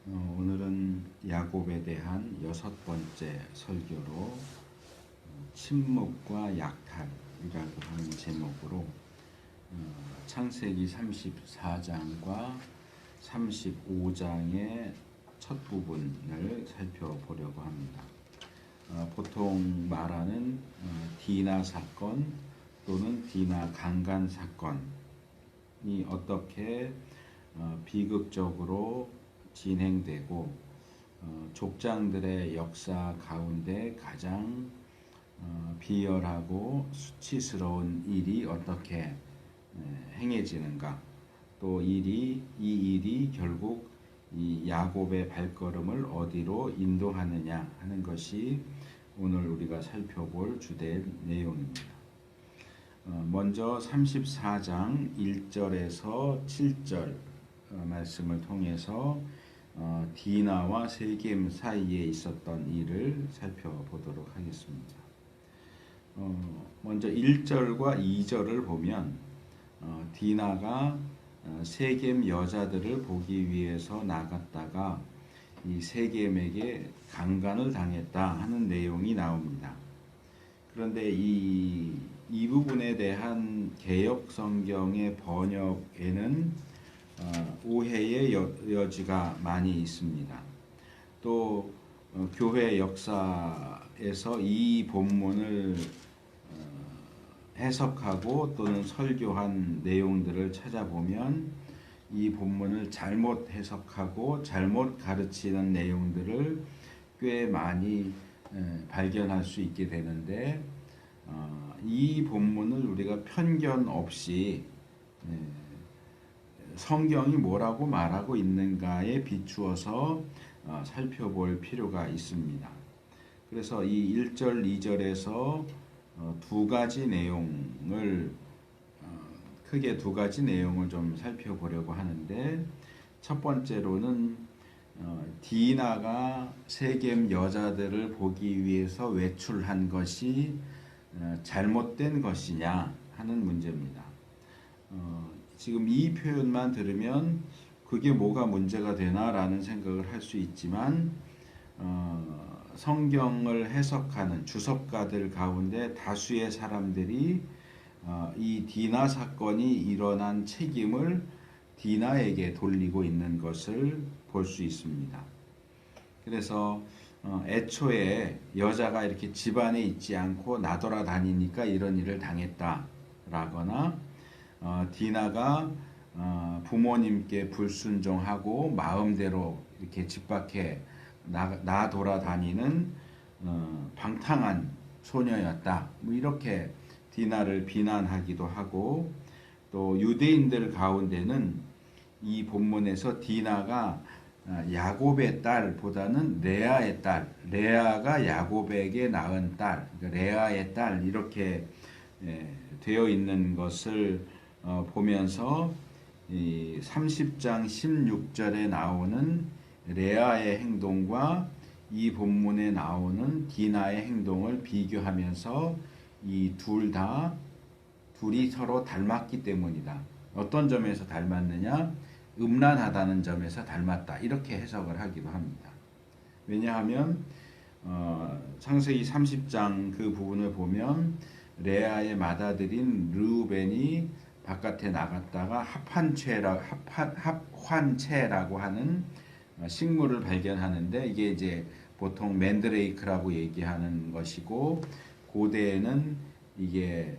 오늘은 야곱에 대한 6번째 설교로 침묵과 약탈이라고 하는 제목으로 창세기 34장과 35장의 첫 부분을 살펴보려고 합니다. 보통 말하는 디나 사건 또는 디나 강간 사건이 어떻게 비극적으로 진행되고 족장들의 역사 가운데 가장 비열하고 수치스러운 일이 어떻게 행해지는가, 또 이 일이 결국 이 야곱의 발걸음을 어디로 인도하느냐 하는 것이 오늘 우리가 살펴볼 주된 내용입니다. 먼저 34장 1절에서 7절 말씀을 통해서 디나와 세겜 사이에 있었던 일을 살펴보도록 하겠습니다. 먼저 1절과 2절을 보면 디나가 세겜 여자들을 보기 위해서 나갔다가 이 세겜에게 강간을 당했다 하는 내용이 나옵니다. 그런데 이 부분에 대한 개역 성경의 번역에는 오해의 여지가 많이 있습니다. 또 교회 역사에서 이 본문을 해석하고 또는 설교한 내용들을 찾아보면 이 본문을 잘못 해석하고 잘못 가르치는 내용들을 꽤 많이 발견할 수 있게 되는데, 이 본문을 우리가 편견 없이 성경이 뭐라고 말하고 있는가에 비추어서 살펴볼 필요가 있습니다. 그래서 이 1절, 2절에서 크게 두 가지 내용을 좀 살펴보려고 하는데, 첫 번째로는 디나가 세겜 여자들을 보기 위해서 외출한 것이 잘못된 것이냐 하는 문제입니다. 지금 이 표현만 들으면 그게 뭐가 문제가 되나라는 생각을 할 수 있지만, 성경을 해석하는 주석가들 가운데 다수의 사람들이 이 디나 사건이 일어난 책임을 디나에게 돌리고 있는 것을 볼 수 있습니다. 그래서 애초에 여자가 이렇게 집안에 있지 않고 나돌아다니니까 이런 일을 당했다라거나, 디나가 부모님께 불순종하고 마음대로 이렇게 집 밖에 나돌아다니는 방탕한 소녀였다, 뭐 이렇게 디나를 비난하기도 하고, 또 유대인들 가운데는 이 본문에서 디나가 야곱의 딸보다는 레아의 딸, 레아가 야곱에게 낳은 딸, 그러니까 레아의 딸 이렇게 되어 있는 것을 보면서 이 30장 16절에 나오는 레아의 행동과 이 본문에 나오는 디나의 행동을 비교하면서 이 둘이 서로 닮았기 때문이다. 어떤 점에서 닮았느냐? 음란하다는 점에서 닮았다, 이렇게 해석을 하기도 합니다. 왜냐하면 창세기 30장 그 부분을 보면 레아의 맏아들인 르우벤이 바깥에 나갔다가 합환채라고 하는 식물을 발견하는데, 이게 이제 보통 맨드레이크라고 얘기하는 것이고, 고대에는 이게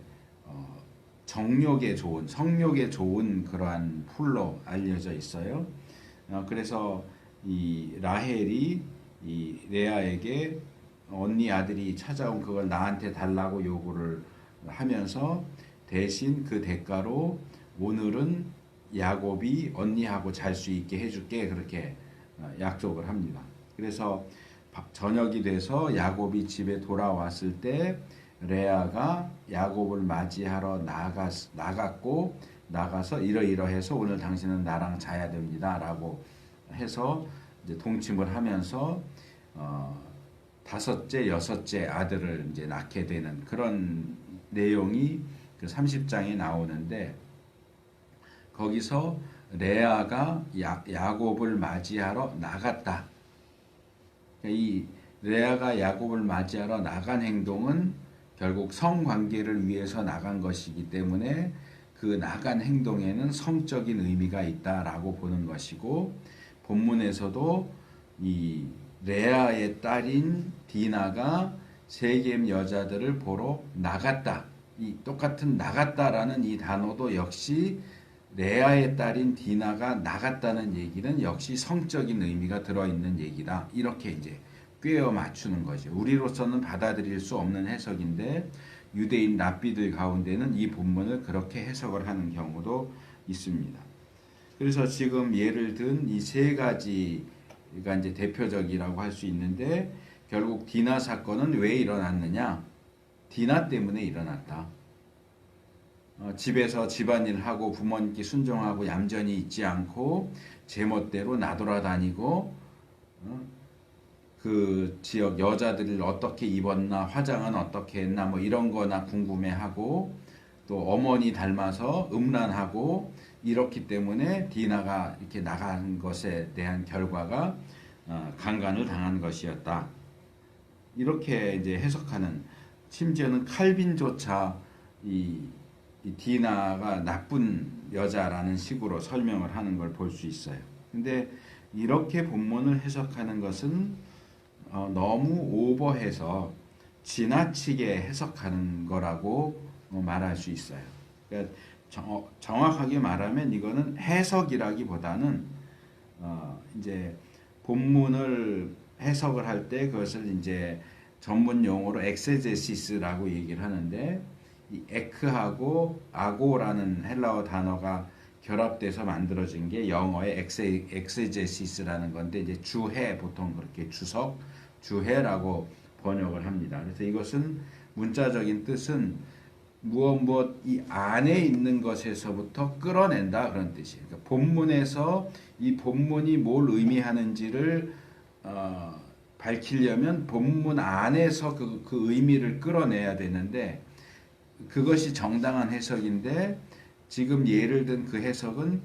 성욕에 좋은 그러한 풀로 알려져 있어요. 그래서 이 라헬이 이 레아에게 언니 아들이 찾아온 그걸 나한테 달라고 요구를 하면서, 대신 그 대가로 오늘은 야곱이 언니하고 잘 수 있게 해줄게, 그렇게 약속을 합니다. 그래서 저녁이 돼서 야곱이 집에 돌아왔을 때 레아가 야곱을 맞이하러 나가서 이러이러해서 오늘 당신은 나랑 자야 됩니다 라고 해서 이제 동침을 하면서 다섯째, 여섯째 아들을 이제 낳게 되는 그런 내용이 그 30장에 나오는데, 거기서 레아가 야곱을 맞이하러 나갔다. 이 레아가 야곱을 맞이하러 나간 행동은 결국 성관계를 위해서 나간 것이기 때문에 그 나간 행동에는 성적인 의미가 있다라고 보는 것이고, 본문에서도 이 레아의 딸인 디나가 세겜 여자들을 보러 나갔다. 이 똑같은 나갔다라는 이 단어도 역시 레아의 딸인 디나가 나갔다는 얘기는 역시 성적인 의미가 들어있는 얘기다. 이렇게 이제 꿰어 맞추는 거죠. 우리로서는 받아들일 수 없는 해석인데 유대인 랍비들 가운데는 이 본문을 그렇게 해석을 하는 경우도 있습니다. 그래서 지금 예를 든 이 세 가지가 이제 대표적이라고 할 수 있는데, 결국 디나 사건은 왜 일어났느냐? 디나 때문에 일어났다. 집에서 집안일 하고 부모님께 순종하고 얌전히 있지 않고 제멋대로 나돌아다니고, 그 지역 여자들을 어떻게 입었나, 화장은 어떻게 했나, 뭐 이런 거나 궁금해하고, 또 어머니 닮아서 음란하고, 이렇기 때문에 디나가 이렇게 나간 것에 대한 결과가 강간을 당한 것이었다. 이렇게 이제 해석하는, 심지어는 칼빈조차 이 디나가 나쁜 여자라는 식으로 설명을 하는 걸 볼 수 있어요. 근데 이렇게 본문을 해석하는 것은 너무 오버해서 지나치게 해석하는 거라고 말할 수 있어요. 그러니까 정확하게 말하면 이거는 해석이라기보다는 이제 본문을 해석을 할 때 그것을 이제 전문 용어로 엑세제시스라고 얘기를 하는데, 이 에크하고 아고라는 헬라어 단어가 결합돼서 만들어진 게 영어의 엑세제시스라는 건데, 이제 주해, 보통 그렇게 주석, 주해라고 번역을 합니다. 그래서 이것은 문자적인 뜻은 무엇 이 안에 있는 것에서부터 끌어낸다, 그런 뜻이에요. 그러니까 본문에서 이 본문이 뭘 의미하는지를 밝히려면 본문 안에서 그 의미를 끌어내야 되는데, 그것이 정당한 해석인데 지금 예를 든 그 해석은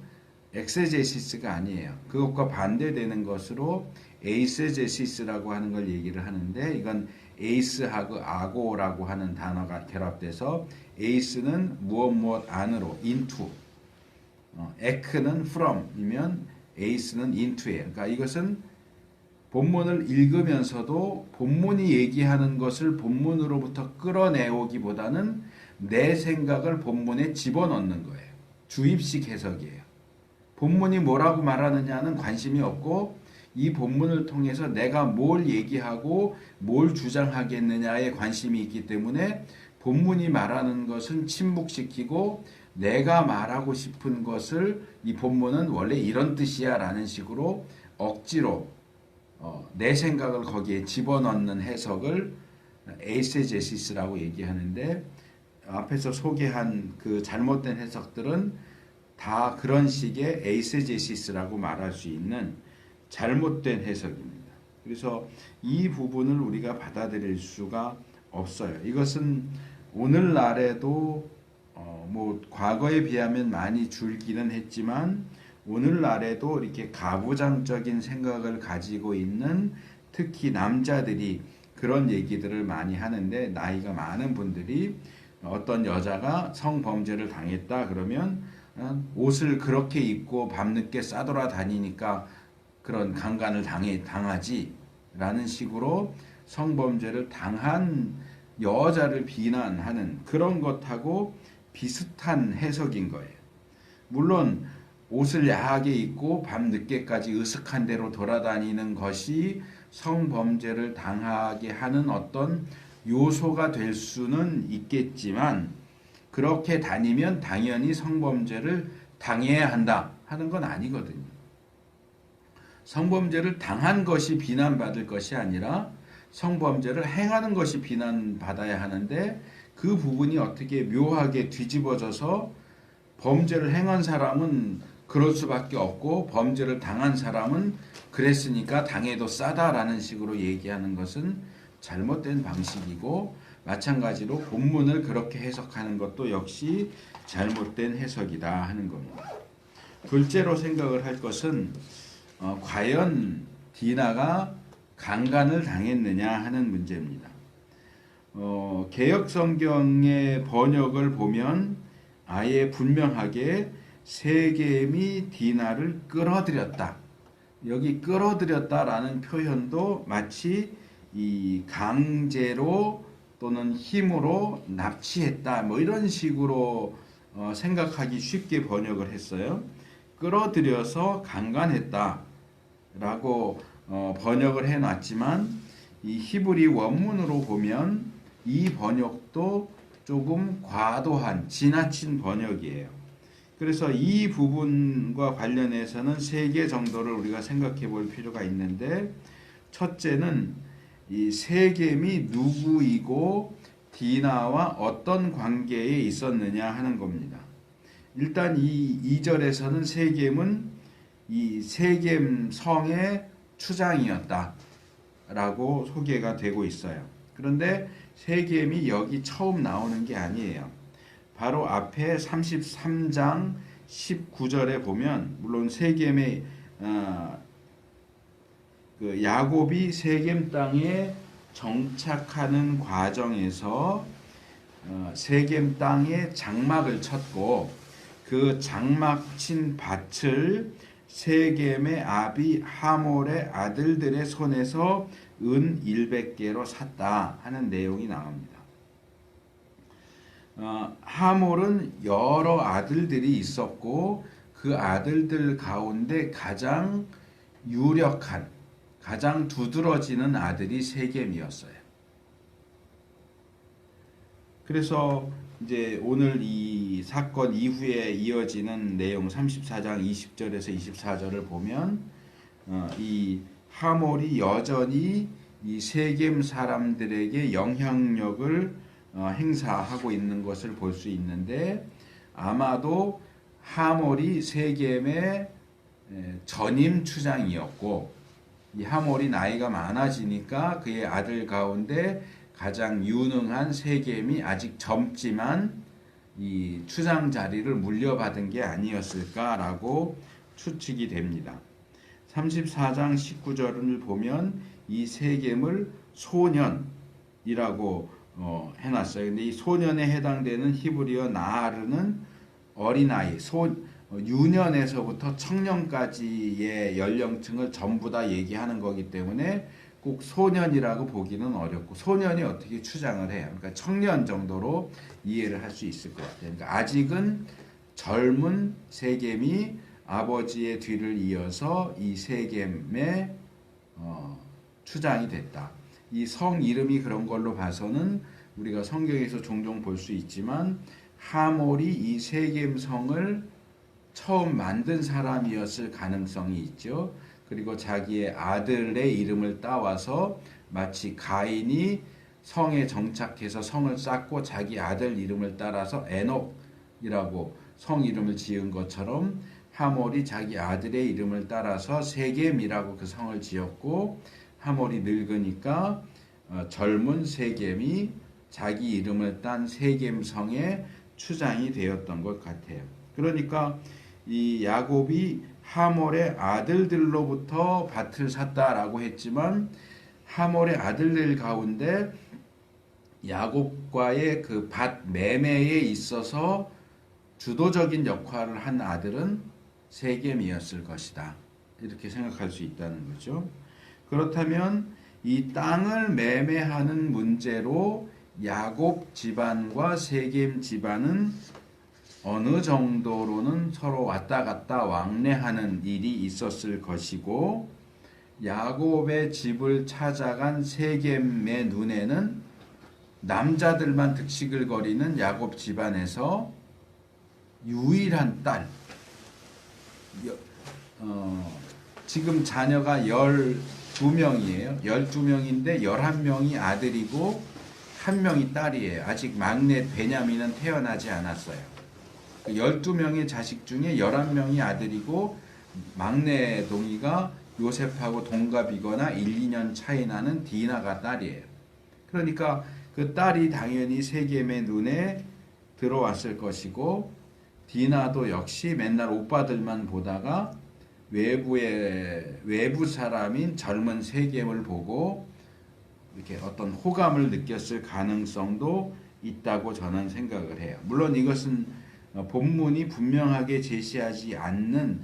엑세제시스가 아니에요. 그것과 반대되는 것으로 에이세제시스라고 하는 걸 얘기를 하는데, 이건 에이스하고 아고라고 하는 단어가 결합돼서 에이스는 무엇 안으로 into, 에크는 from이면 에이스는 into예요. 그러니까 이것은 본문을 읽으면서도 본문이 얘기하는 것을 본문으로부터 끌어내오기보다는 내 생각을 본문에 집어넣는 거예요. 주입식 해석이에요. 본문이 뭐라고 말하느냐는 관심이 없고, 이 본문을 통해서 내가 뭘 얘기하고 뭘 주장하겠느냐에 관심이 있기 때문에 본문이 말하는 것은 침묵시키고, 내가 말하고 싶은 것을 이 본문은 원래 이런 뜻이야 라는 식으로 억지로 내 생각을 거기에 집어넣는 해석을 에이세제시스라고 얘기하는데, 앞에서 소개한 그 잘못된 해석들은 다 그런 식의 에이세제시스라고 말할 수 있는 잘못된 해석입니다. 그래서 이 부분을 우리가 받아들일 수가 없어요. 이것은 오늘날에도 뭐 과거에 비하면 많이 줄기는 했지만 오늘날에도 이렇게 가부장적인 생각을 가지고 있는 특히 남자들이 그런 얘기들을 많이 하는데, 나이가 많은 분들이 어떤 여자가 성범죄를 당했다 그러면 옷을 그렇게 입고 밤늦게 싸돌아다니니까 그런 강간을 당하지 라는 식으로 성범죄를 당한 여자를 비난하는 그런 것하고 비슷한 해석인 거예요. 물론 옷을 야하게 입고 밤늦게까지 으슥한 데로 돌아다니는 것이 성범죄를 당하게 하는 어떤 요소가 될 수는 있겠지만, 그렇게 다니면 당연히 성범죄를 당해야 한다 하는 건 아니거든요. 성범죄를 당한 것이 비난받을 것이 아니라 성범죄를 행하는 것이 비난받아야 하는데, 그 부분이 어떻게 묘하게 뒤집어져서 범죄를 행한 사람은 그럴 수밖에 없고 범죄를 당한 사람은 그랬으니까 당해도 싸다라는 식으로 얘기하는 것은 잘못된 방식이고, 마찬가지로 본문을 그렇게 해석하는 것도 역시 잘못된 해석이다 하는 겁니다. 둘째로 생각을 할 것은 과연 디나가 강간을 당했느냐 하는 문제입니다. 개역 성경의 번역을 보면 아예 분명하게 세겜이 디나를 끌어들였다. 여기 끌어들였다라는 표현도 마치 이 강제로 또는 힘으로 납치했다 뭐 이런 식으로 생각하기 쉽게 번역을 했어요. 끌어들여서 강간했다 라고 번역을 해놨지만 이 히브리 원문으로 보면 이 번역도 조금 과도한 지나친 번역이에요. 그래서 이 부분과 관련해서는 3개 정도를 우리가 생각해 볼 필요가 있는데, 첫째는 이 세겜이 누구이고 디나와 어떤 관계에 있었느냐 하는 겁니다. 일단 이 2절에서는 세겜은 이 세겜 성의 추장이었다 라고 소개가 되고 있어요. 그런데 세겜이 여기 처음 나오는 게 아니에요. 바로 앞에 33장 19절에 보면, 물론 세겜의 그 야곱이 세겜 땅에 정착하는 과정에서 세겜 땅에 장막을 쳤고, 그 장막 친 밭을 세겜의 아비 하몰의 아들들의 손에서 은 100개로 샀다 하는 내용이 나옵니다. 하몰은 여러 아들들이 있었고 그 아들들 가운데 가장 유력한, 가장 두드러지는 아들이 세겜이었어요. 그래서 이제 오늘 이 사건 이후에 이어지는 내용 34장 20절에서 24절을 보면 이 하몰이 여전히 이 세겜 사람들에게 영향력을 행사하고 있는 것을 볼 수 있는데, 아마도 하몰이 세겜의 전임 추장이었고, 이 하몰이 나이가 많아지니까 그의 아들 가운데 가장 유능한 세겜이 아직 젊지만 이 추장 자리를 물려받은 게 아니었을까라고 추측이 됩니다. 34장 19절을 보면 이 세겜을 소년이라고 해놨어요. 근데 이 소년에 해당되는 히브리어 나하르는 어린아이, 유년에서부터 청년까지의 연령층을 전부 다 얘기하는 거기 때문에 꼭 소년이라고 보기는 어렵고, 소년이 어떻게 추장을 해요? 그러니까 청년 정도로 이해를 할 수 있을 것 같아요. 그러니까 아직은 젊은 세겜이 아버지의 뒤를 이어서 이 세겜의 추장이 됐다. 이 성 이름이 그런 걸로 봐서는 우리가 성경에서 종종 볼 수 있지만 하몰이 이 세겜 성을 처음 만든 사람이었을 가능성이 있죠. 그리고 자기의 아들의 이름을 따와서 마치 가인이 성에 정착해서 성을 쌓고 자기 아들 이름을 따라서 에녹이라고 성 이름을 지은 것처럼 하몰이 자기 아들의 이름을 따라서 세겜이라고 그 성을 지었고, 하몰이 늙으니까 젊은 세겜이 자기 이름을 딴 세겜 성의 추장이 되었던 것 같아요. 그러니까 이 야곱이 하몰의 아들들로부터 밭을 샀다라고 했지만, 하몰의 아들들 가운데 야곱과의 그 밭 매매에 있어서 주도적인 역할을 한 아들은 세겜이었을 것이다. 이렇게 생각할 수 있다는 거죠. 그렇다면 이 땅을 매매하는 문제로 야곱 집안과 세겜 집안은 어느 정도로는 서로 왔다 갔다 왕래하는 일이 있었을 것이고, 야곱의 집을 찾아간 세겜의 눈에는 남자들만 득식을 거리는 야곱 집안에서 유일한 딸, 지금 자녀가 12명이에요. 12명인데 11명이 아들이고 1명이 딸이에요. 아직 막내 베냐민은 태어나지 않았어요. 12명의 자식 중에 11명이 아들이고 막내 동이가 요셉하고 동갑이거나 1, 2년 차이 나는 디나가 딸이에요. 그러니까 그 딸이 당연히 세겜의 눈에 들어왔을 것이고, 디나도 역시 맨날 오빠들만 보다가 외부 사람인 젊은 세겜을 보고 이렇게 어떤 호감을 느꼈을 가능성도 있다고 저는 생각을 해요. 물론 이것은 본문이 분명하게 제시하지 않는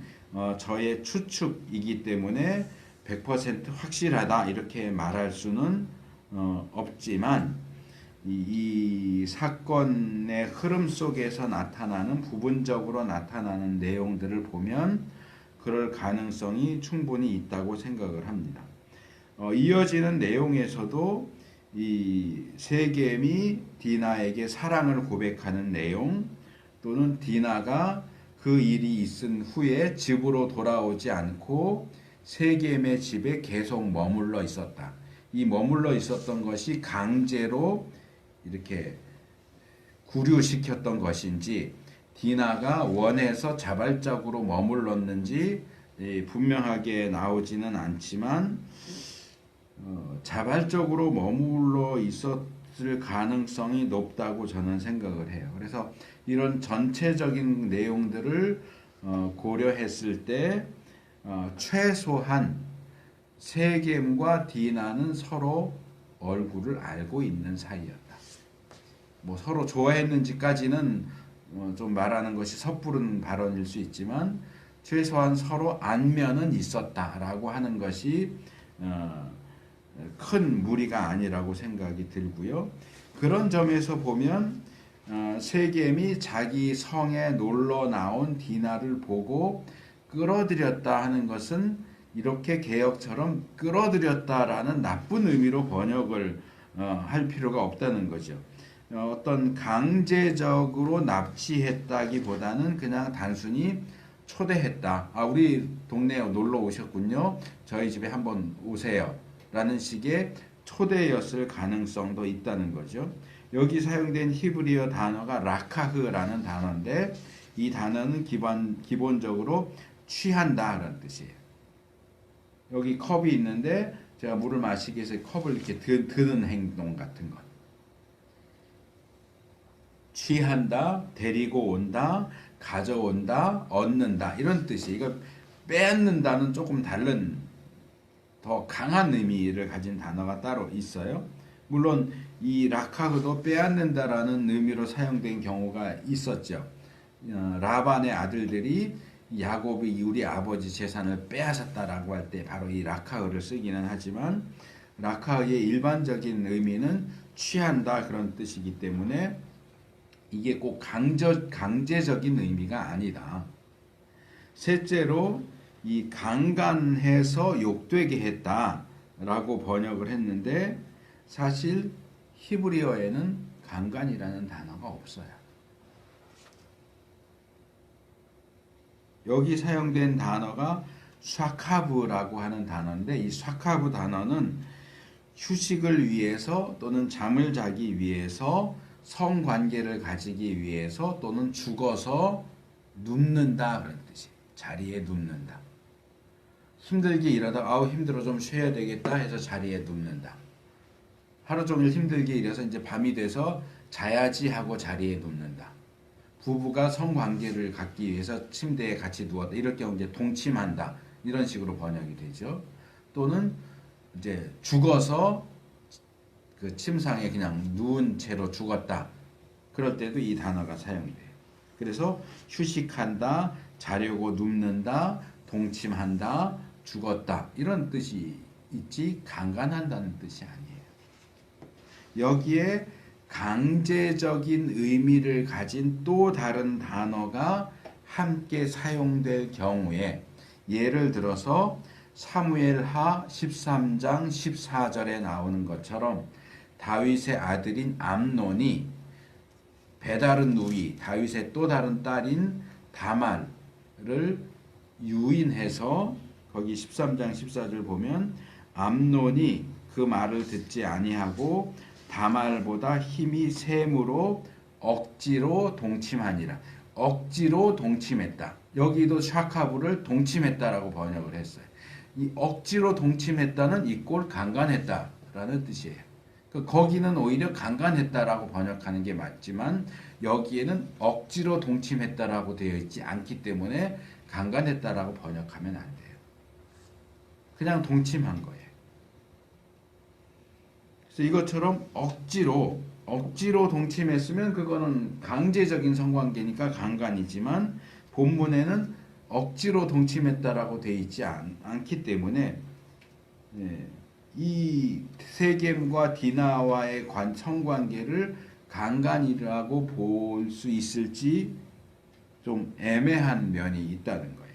저의 추측이기 때문에 100% 확실하다 이렇게 말할 수는 없지만 이 사건의 흐름 속에서 나타나는 부분적으로 나타나는 내용들을 보면 그럴 가능성이 충분히 있다고 생각을 합니다. 이어지는 내용에서도 이 세겜이 디나에게 사랑을 고백하는 내용 또는 디나가 그 일이 있은 후에 집으로 돌아오지 않고 세겜의 집에 계속 머물러 있었다. 이 머물러 있었던 것이 강제로 이렇게 구류시켰던 것인지 디나가 원해서 자발적으로 머물렀는지 분명하게 나오지는 않지만 자발적으로 머물러 있었을 가능성이 높다고 저는 생각을 해요. 그래서 이런 전체적인 내용들을 고려했을 때 최소한 세겜과 디나는 서로 얼굴을 알고 있는 사이였다. 뭐 서로 좋아했는지까지는 좀 말하는 것이 섣부른 발언일 수 있지만 최소한 서로 안면은 있었다라고 하는 것이 큰 무리가 아니라고 생각이 들고요. 그런 점에서 보면 세겜이 자기 성에 놀러 나온 디나를 보고 끌어들였다 하는 것은 이렇게 개역처럼 끌어들였다라는 나쁜 의미로 번역을 할 필요가 없다는 거죠. 어떤 강제적으로 납치했다기보다는 그냥 단순히 초대했다. 우리 동네에 놀러 오셨군요. 저희 집에 한번 오세요. 라는 식의 초대였을 가능성도 있다는 거죠. 여기 사용된 히브리어 단어가 라카흐라는 단어인데 이 단어는 기본적으로 취한다 라는 뜻이에요. 여기 컵이 있는데 제가 물을 마시기 위해서 컵을 이렇게 드는 행동 같은 것. 취한다, 데리고 온다, 가져온다, 얻는다 이런 뜻이. 이거 빼앗는다는 조금 다른 더 강한 의미를 가진 단어가 따로 있어요. 물론 이 라카흐도 빼앗는다라는 의미로 사용된 경우가 있었죠. 라반의 아들들이 야곱이 우리 아버지 재산을 빼앗았다라고 할 때 바로 이 라카흐를 쓰기는 하지만 라카흐의 일반적인 의미는 취한다 그런 뜻이기 때문에 이게 꼭 강제적인 의미가 아니다. 셋째로 이 강간해서 욕되게 했다라고 번역을 했는데 사실 히브리어에는 강간이라는 단어가 없어요. 여기 사용된 단어가 샤카브라고 하는 단어인데 이 샤카브 단어는 휴식을 위해서 또는 잠을 자기 위해서 성관계를 가지기 위해서 또는 죽어서 눕는다 그런 뜻이에요. 자리에 눕는다. 힘들게 일하다가 힘들어 좀 쉬어야 되겠다 해서 자리에 눕는다. 하루 종일 힘들게 일해서 이제 밤이 돼서 자야지 하고 자리에 눕는다. 부부가 성관계를 갖기 위해서 침대에 같이 누웠다. 이럴 경우 이제 동침한다. 이런 식으로 번역이 되죠. 또는 이제 죽어서 그 침상에 그냥 누운 채로 죽었다. 그럴 때도 이 단어가 사용돼요. 그래서 휴식한다, 자려고 눕는다, 동침한다, 죽었다. 이런 뜻이 있지 강간한다는 뜻이 아니에요. 여기에 강제적인 의미를 가진 또 다른 단어가 함께 사용될 경우에 예를 들어서 사무엘하 13장 14절에 나오는 것처럼 다윗의 아들인 암논이 배다른 누이 다윗의 또 다른 딸인 다말을 유인해서 거기 13장 14절 보면 암논이 그 말을 듣지 아니하고 다말보다 힘이 셈으로 억지로 동침하니라. 억지로 동침했다. 여기도 샤카브를 동침했다라고 번역을 했어요. 이 억지로 동침했다는 이꼴 강간했다라는 뜻이에요. 거기는 오히려 강간했다라고 번역하는 게 맞지만 여기에는 억지로 동침했다라고 되어 있지 않기 때문에 강간했다라고 번역하면 안 돼요. 그냥 동침한 거예요. 그래서 이것처럼 억지로 동침했으면 그거는 강제적인 성관계니까 강간이지만 본문에는 억지로 동침했다라고 되어 있지 않기 때문에 이 세겜과 디나와의 성관계를 강간이라고 볼 수 있을지 좀 애매한 면이 있다는 거예요.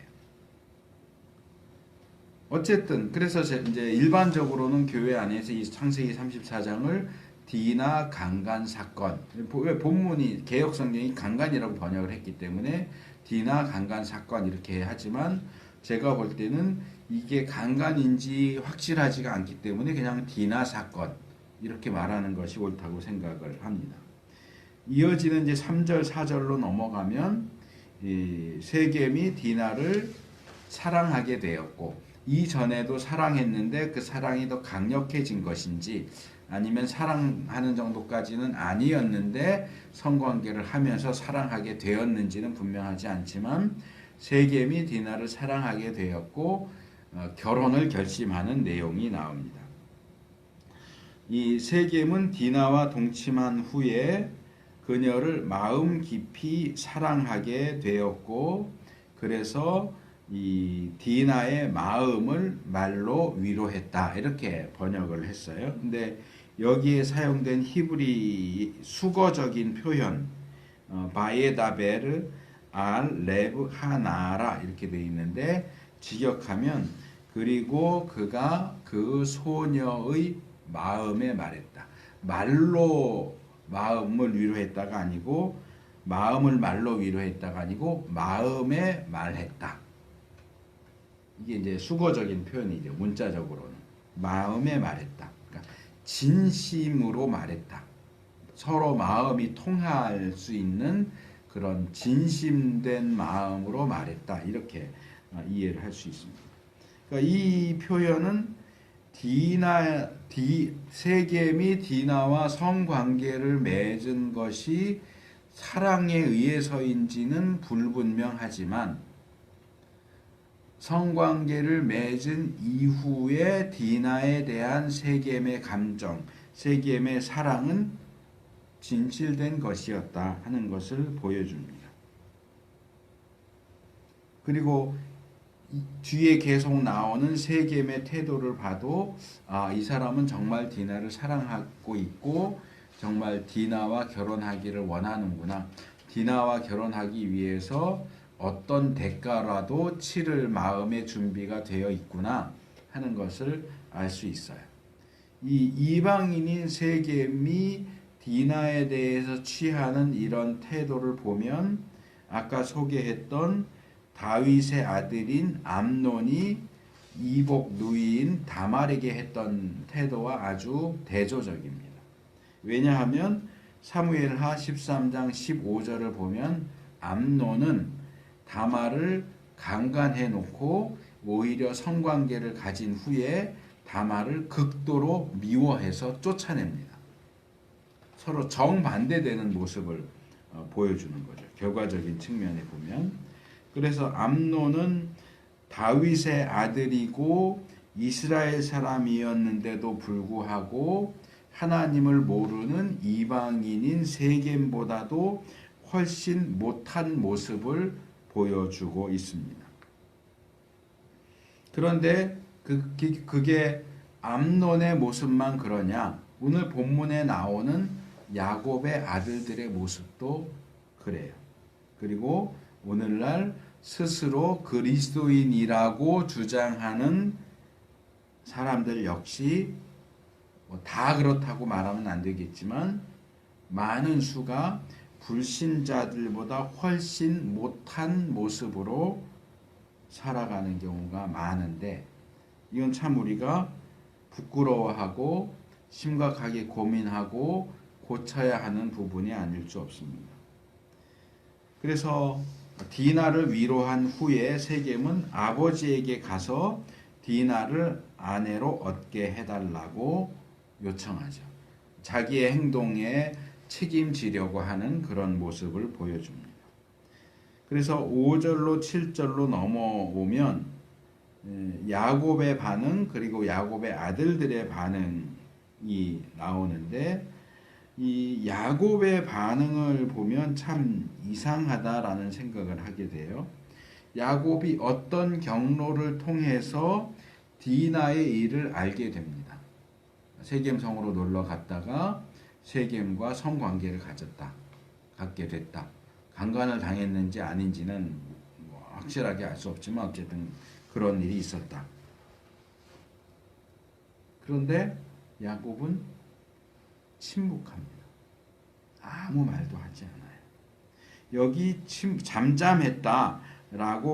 어쨌든 그래서 이제 일반적으로는 교회 안에서 이 창세기 34장을 디나 강간 사건, 왜 본문이 개역 성경이 강간이라고 번역을 했기 때문에 디나 강간 사건 이렇게 하지만 제가 볼 때는 이게 강간인지 확실하지가 않기 때문에 그냥 디나 사건 이렇게 말하는 것이 옳다고 생각을 합니다. 이어지는 이제 3절 4절로 넘어가면 이 세겜이 디나를 사랑하게 되었고 이전에도 사랑했는데 그 사랑이 더 강력해진 것인지 아니면 사랑하는 정도까지는 아니었는데 성관계를 하면서 사랑하게 되었는지는 분명하지 않지만 세겜이 디나를 사랑하게 되었고 결혼을 결심하는 내용이 나옵니다. 이 세겜은 디나와 동침한 후에 그녀를 마음 깊이 사랑하게 되었고 그래서 이 디나의 마음을 말로 위로했다 이렇게 번역을 했어요. 근데 여기에 사용된 히브리 수거적인 표현 바에다베르 알 레브 하나라 이렇게 되어 있는데 직역하면 그리고 그가 그 소녀의 마음에 말했다. 말로 마음을 위로했다가 아니고 마음을 말로 위로했다가 아니고 마음에 말했다. 이게 이제 수거적인 표현이죠. 문자적으로는 마음에 말했다. 그러니까 진심으로 말했다. 서로 마음이 통할 수 있는 그런 진심된 마음으로 말했다. 이렇게 이해를 할 수 있습니다. 그러니까 이 표현은 세겜이 디나와 성관계를 맺은 것이 사랑에 의해서인지는 불분명하지만 성관계를 맺은 이후에 디나에 대한 세겜의 감정, 세겜의 사랑은 진실된 것이었다 하는 것을 보여줍니다. 그리고 뒤에 계속 나오는 세겜의 태도를 봐도 이 사람은 정말 디나를 사랑하고 있고 정말 디나와 결혼하기를 원하는구나. 디나와 결혼하기 위해서 어떤 대가라도 치를 마음의 준비가 되어 있구나 하는 것을 알 수 있어요. 이 이방인인 세겜이 디나에 대해서 취하는 이런 태도를 보면 아까 소개했던 다윗의 아들인 암논이 이복 누이인 다말에게 했던 태도와 아주 대조적입니다. 왜냐하면 사무엘하 13장 15절을 보면 암논은 다말을 강간해 놓고 오히려 성관계를 가진 후에 다말을 극도로 미워해서 쫓아냅니다. 서로 정반대되는 모습을 보여주는 거죠. 결과적인 측면에 보면. 그래서 암논은 다윗의 아들이고 이스라엘 사람이었는데도 불구하고 하나님을 모르는 이방인인 세겜보다도 훨씬 못한 모습을 보여주고 있습니다. 그런데 그게 암논의 모습만 그러냐? 오늘 본문에 나오는 야곱의 아들들의 모습도 그래요. 그리고 오늘날 스스로 그리스도인이라고 주장하는 사람들 역시 다 그렇다고 말하면 안 되겠지만 많은 수가 불신자들보다 훨씬 못한 모습으로 살아가는 경우가 많은데 이건 참 우리가 부끄러워하고 심각하게 고민하고 고쳐야 하는 부분이 아닐 수 없습니다. 그래서 디나를 위로한 후에 세겜은 아버지에게 가서 디나를 아내로 얻게 해달라고 요청하죠. 자기의 행동에 책임지려고 하는 그런 모습을 보여줍니다. 그래서 5절로 7절로 넘어오면 야곱의 반응 그리고 야곱의 아들들의 반응이 나오는데 이 야곱의 반응을 보면 참 이상하다라는 생각을 하게 돼요. 야곱이 어떤 경로를 통해서 디나의 일을 알게 됩니다. 세겜성으로 놀러 갔다가 세겜과 성관계를 갖게 됐다. 강간을 당했는지 아닌지는 뭐 확실하게 알 수 없지만 어쨌든 그런 일이 있었다. 그런데 야곱은 침묵합니다. 아무 말도 하지 않아요. 여기 잠잠했다라고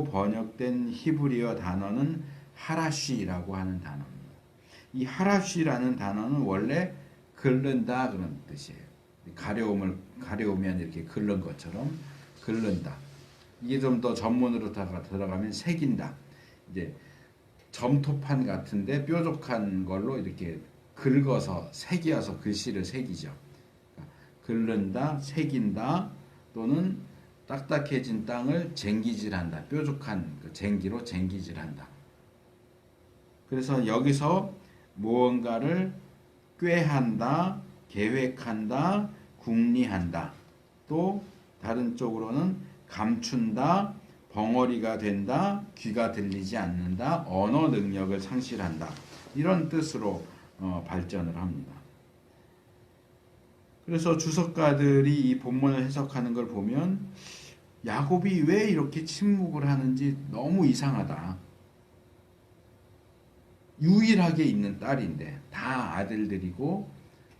번역된 히브리어 단어는 하라쉬라고 하는 단어입니다. 이 하라쉬라는 단어는 원래 긁는다 그런 뜻이에요. 가려우면 이렇게 긁는 것처럼 긁는다. 이게 좀 더 전문으로 들어가면 새긴다. 이제 점토판 같은데 뾰족한 걸로 이렇게 긁어서 새겨서 글씨를 새기죠. 긁는다, 새긴다 또는 딱딱해진 땅을 쟁기질한다. 뾰족한 그 쟁기로 쟁기질한다. 그래서 여기서 무언가를 꾀한다, 계획한다, 궁리한다. 또 다른 쪽으로는 감춘다, 벙어리가 된다, 귀가 들리지 않는다, 언어 능력을 상실한다. 이런 뜻으로 발전을 합니다. 그래서 주석가들이 이 본문을 해석하는 걸 보면 야곱이 왜 이렇게 침묵을 하는지 너무 이상하다. 유일하게 있는 딸인데 다 아들들이고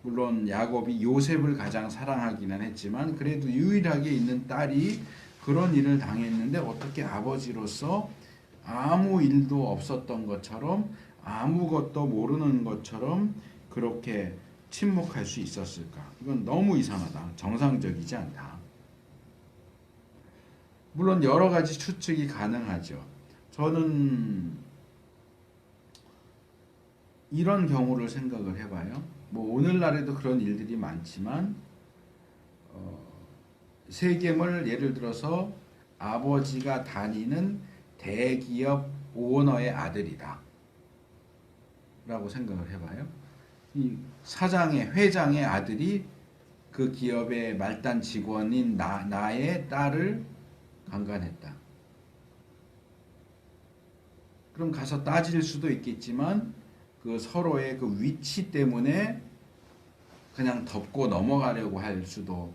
물론 야곱이 요셉을 가장 사랑하기는 했지만 그래도 유일하게 있는 딸이 그런 일을 당했는데 어떻게 아버지로서 아무 일도 없었던 것처럼 아무것도 모르는 것처럼 그렇게 침묵할 수 있었을까? 이건 너무 이상하다. 정상적이지 않다. 물론 여러 가지 추측이 가능하죠. 저는 이런 경우를 생각을 해봐요. 뭐 오늘날에도 그런 일들이 많지만 세겜을 예를 들어서 아버지가 다니는 대기업 오너의 아들이다 라고 생각을 해봐요. 이 회장의 아들이 그 기업의 말단 직원인 나의 딸을 강간했다. 그럼 가서 따질 수도 있겠지만 그 서로의 그 위치 때문에 그냥 덮고 넘어가려고 할 수도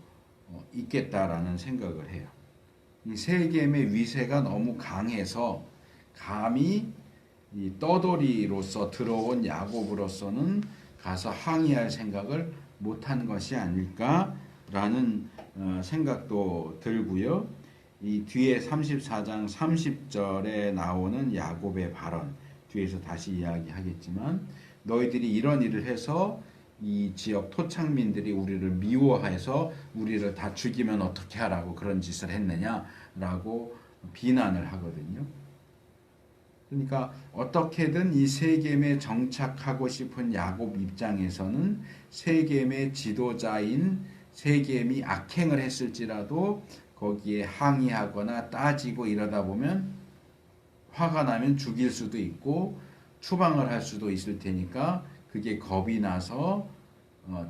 있겠다라는 생각을 해요. 이 세겜의 위세가 너무 강해서 감히 이 떠돌이로서 들어온 야곱으로서는 가서 항의할 생각을 못한 것이 아닐까라는 생각도 들고요. 이 뒤에 34장 30절에 나오는 야곱의 발언, 뒤에서 다시 이야기하겠지만 너희들이 이런 일을 해서 이 지역 토착민들이 우리를 미워해서 우리를 다 죽이면 어떻게 하라고 그런 짓을 했느냐라고 비난을 하거든요. 그러니까 어떻게든 이 세겜에 정착하고 싶은 야곱 입장에서는 세겜의 지도자인 세겜이 악행을 했을지라도 거기에 항의하거나 따지고 이러다 보면 화가 나면 죽일 수도 있고 추방을 할 수도 있을 테니까 그게 겁이 나서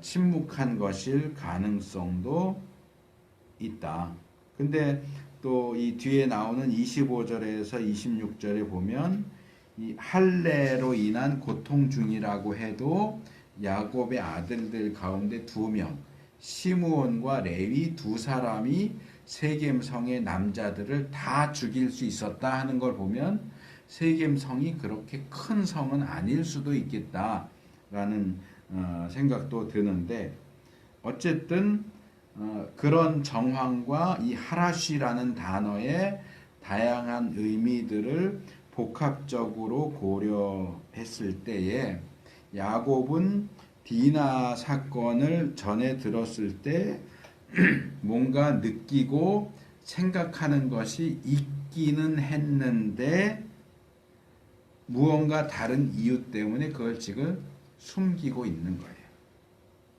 침묵한 것일 가능성도 있다. 근데 또 이 뒤에 나오는 25절에서 26절에 보면 이 할례로 인한 고통 중이라고 해도 야곱의 아들들 가운데 2명 시므온과 레위 2사람이 세겜성의 남자들을 다 죽일 수 있었다 하는 걸 보면 세겜성이 그렇게 큰 성은 아닐 수도 있겠다라는 생각도 드는데 어쨌든 그런 정황과 이 하라쉬라는 단어의 다양한 의미들을 복합적으로 고려했을 때에 야곱은 디나 사건을 전해 들었을 때 뭔가 느끼고 생각하는 것이 있기는 했는데 무언가 다른 이유 때문에 그걸 지금 숨기고 있는 거예요.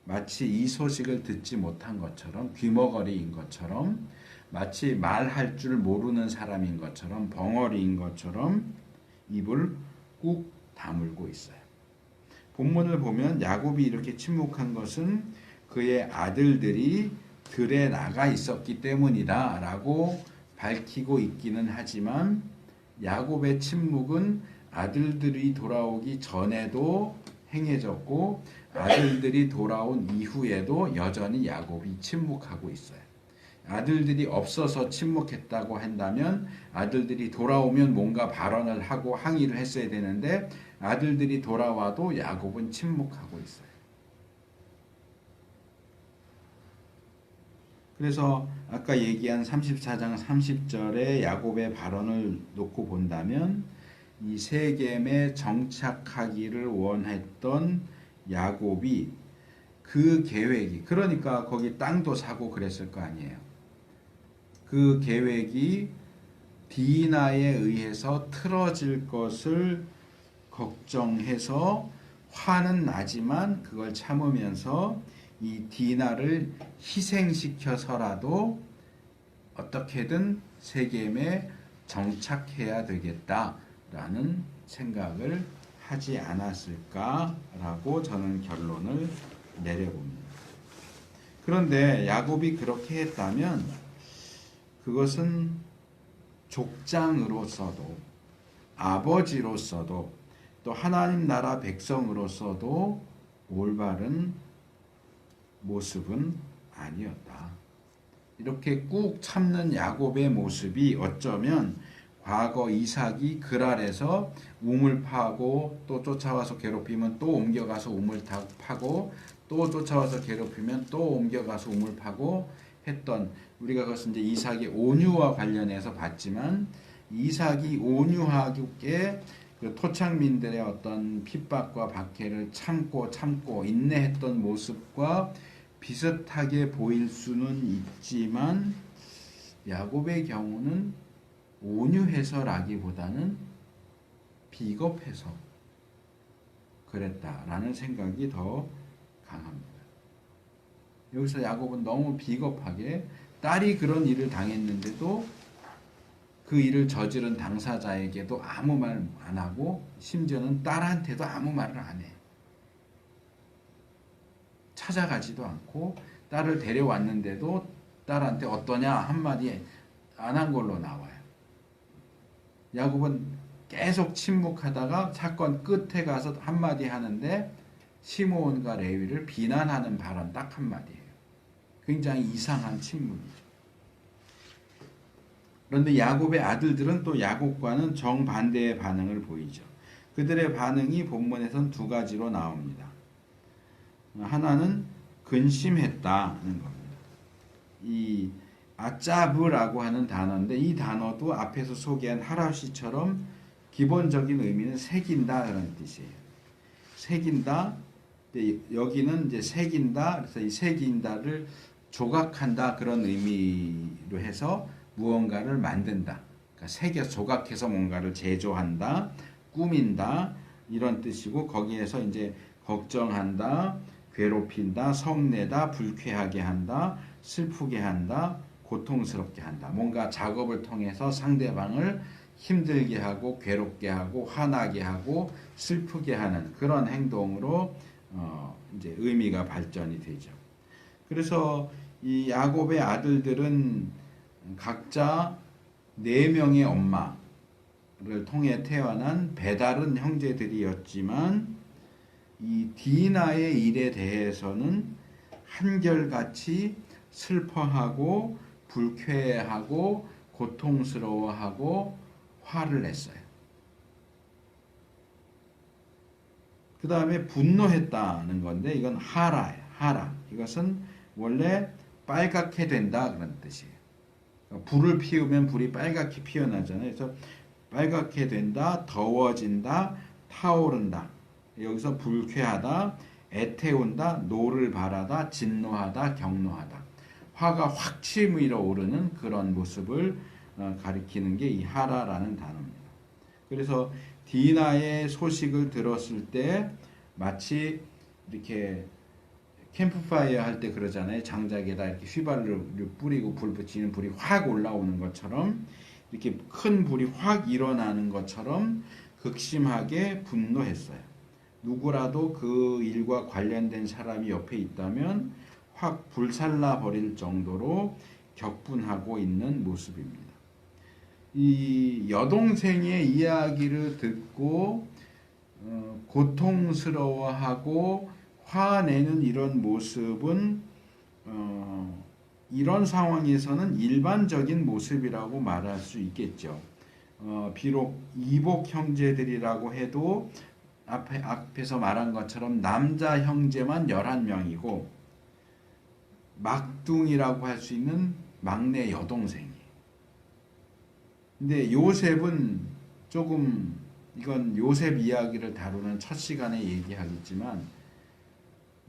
마치 이 소식을 듣지 못한 것처럼 귀머거리인 것처럼 마치 말할 줄 모르는 사람인 것처럼 벙어리인 것처럼 입을 꾹 다물고 있어요. 본문을 보면 야곱이 이렇게 침묵한 것은 그의 아들들이 들에 나가 있었기 때문이다 라고 밝히고 있기는 하지만 야곱의 침묵은 아들들이 돌아오기 전에도 행해졌고 아들들이 돌아온 이후에도 여전히 야곱이 침묵하고 있어요. 아들들이 없어서 침묵했다고 한다면 아들들이 돌아오면 뭔가 발언을 하고 항의를 했어야 되는데 아들들이 돌아와도 야곱은 침묵하고 있어요. 그래서 아까 얘기한 34장 30절의 야곱의 발언을 놓고 본다면 이 세겜에 정착하기를 원했던 야곱이 그 계획이 그러니까 거기 땅도 사고 그랬을 거 아니에요. 그 계획이 디나에 의해서 틀어질 것을 걱정해서 화는 나지만 그걸 참으면서 이 디나를 희생시켜서라도 어떻게든 세겜에 정착해야 되겠다라는 생각을 하지 않았을까라고 저는 결론을 내려봅니다. 그런데 야곱이 그렇게 했다면 그것은 족장으로서도 아버지로서도 또 하나님 나라 백성으로서도 올바른 모습은 아니었다. 이렇게 꾹 참는 야곱의 모습이 어쩌면 과거 이삭이 그랄에서 우물 파고 또 쫓아와서 괴롭히면 또 옮겨가서 우물 파고 또 쫓아와서 괴롭히면 또 옮겨가서 우물 파고 했던 우리가 그것은 이제 이삭의 온유와 관련해서 봤지만 이삭이 온유하게 그 토착민들의 어떤 핍박과 박해를 참고 인내했던 모습과 비슷하게 보일 수는 있지만 야곱의 경우는 온유해서라기보다는 비겁해서 그랬다라는 생각이 더 강합니다. 여기서 야곱은 너무 비겁하게 딸이 그런 일을 당했는데도 그 일을 저지른 당사자에게도 아무 말 안 하고 심지어는 딸한테도 아무 말을 안 해. 찾아가지도 않고 딸을 데려왔는데도 딸한테 어떠냐 한마디 안 한 걸로 나와요. 야곱은 계속 침묵하다가 사건 끝에 가서 한마디 하는데 시므온과 레위를 비난하는 발언 딱 한마디예요. 굉장히 이상한 침묵이죠. 그런데 야곱의 아들들은 또 야곱과는 정반대의 반응을 보이죠. 그들의 반응이 본문에선 두 가지로 나옵니다. 하나는 근심했다는 겁니다. 이 아짜브라고 하는 단어인데 이 단어도 앞에서 소개한 하라시처럼 기본적인 의미는 새긴다 그런 뜻이에요. 새긴다. 여기는 이제 새긴다. 그래서 이 새긴다를 조각한다 그런 의미로 해서 무언가를 만든다. 그러니까 새겨 조각해서 뭔가를 제조한다, 꾸민다 이런 뜻이고 거기에서 이제 걱정한다, 괴롭힌다, 성내다, 불쾌하게 한다, 슬프게 한다, 고통스럽게 한다. 뭔가 작업을 통해서 상대방을 힘들게 하고 괴롭게 하고 화나게 하고 슬프게 하는 그런 행동으로 이제 의미가 발전이 되죠. 그래서 이 야곱의 아들들은 각자 4명의 엄마를 통해 태어난 배다른 형제들이었지만 이 디나의 일에 대해서는 한결같이 슬퍼하고 불쾌해하고 고통스러워하고 화를 냈어요. 그 다음에 분노했다는 건데 이건 하라예요. 하라. 이것은 원래 빨갛게 된다 그런 뜻이에요. 불을 피우면 불이 빨갛게 피어나잖아요. 그래서 빨갛게 된다, 더워진다, 타오른다. 여기서 불쾌하다, 애태운다, 노를 바라다, 진노하다, 경노하다. 화가 확 치밀어 오르는 그런 모습을 가리키는 게 이 하라라는 단어입니다. 그래서 디나의 소식을 들었을 때 마치 이렇게 캠프파이어 할 때 그러잖아요. 장작에다 이렇게 휘발유를 뿌리고 불 붙이는 불이 확 올라오는 것처럼 이렇게 큰 불이 확 일어나는 것처럼 극심하게 분노했어요. 누구라도 그 일과 관련된 사람이 옆에 있다면 확 불살라 버릴 정도로 격분하고 있는 모습입니다. 이 여동생의 이야기를 듣고 고통스러워하고 화내는 이런 모습은 이런 상황에서는 일반적인 모습이라고 말할 수 있겠죠. 비록 이복 형제들이라고 해도 앞에서 말한 것처럼 남자 형제만 11명이고 막둥이라고 할 수 있는 막내 여동생이에요. 근데 요셉은 조금, 이건 요셉 이야기를 다루는 첫 시간에 얘기하겠지만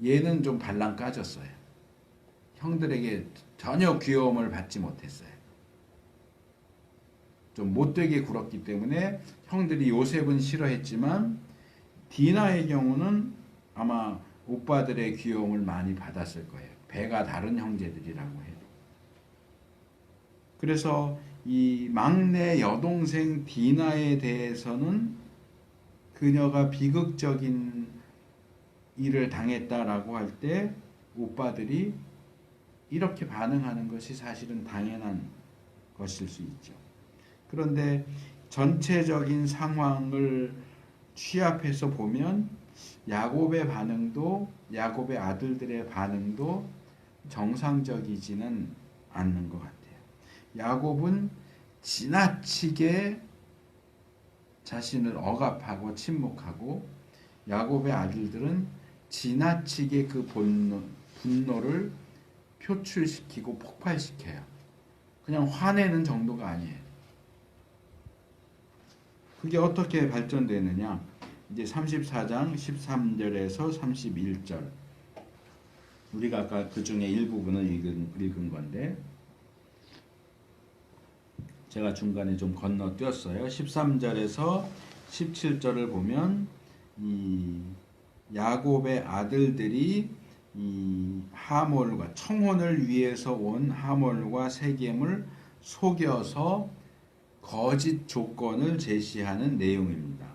얘는 좀 발랑 까졌어요. 형들에게 전혀 귀여움을 받지 못했어요. 좀 못되게 굴었기 때문에 형들이 요셉은 싫어했지만 디나의 경우는 아마 오빠들의 귀여움을 많이 받았을 거예요. 배가 다른 형제들이라고 해도. 그래서 이 막내 여동생 디나에 대해서는 그녀가 비극적인 일을 당했다라고 할 때 오빠들이 이렇게 반응하는 것이 사실은 당연한 것일 수 있죠. 그런데 전체적인 상황을 취합해서 보면 야곱의 반응도, 야곱의 아들들의 반응도 정상적이지는 않는 것 같아요. 야곱은 지나치게 자신을 억압하고 침묵하고, 야곱의 아들들은 지나치게 그 분노를 표출시키고 폭발시켜요. 그냥 화내는 정도가 아니에요. 그게 어떻게 발전되느냐? 이제 34장 13절에서 31절. 우리가 아까 그 중에 일부분을 읽은 건데, 제가 중간에 좀 건너뛰었어요. 13절에서 17절을 보면 이 야곱의 아들들이 이 하몰과, 청혼을 위해서 온 하몰과 세겜을 속여서 거짓 조건을 제시하는 내용입니다.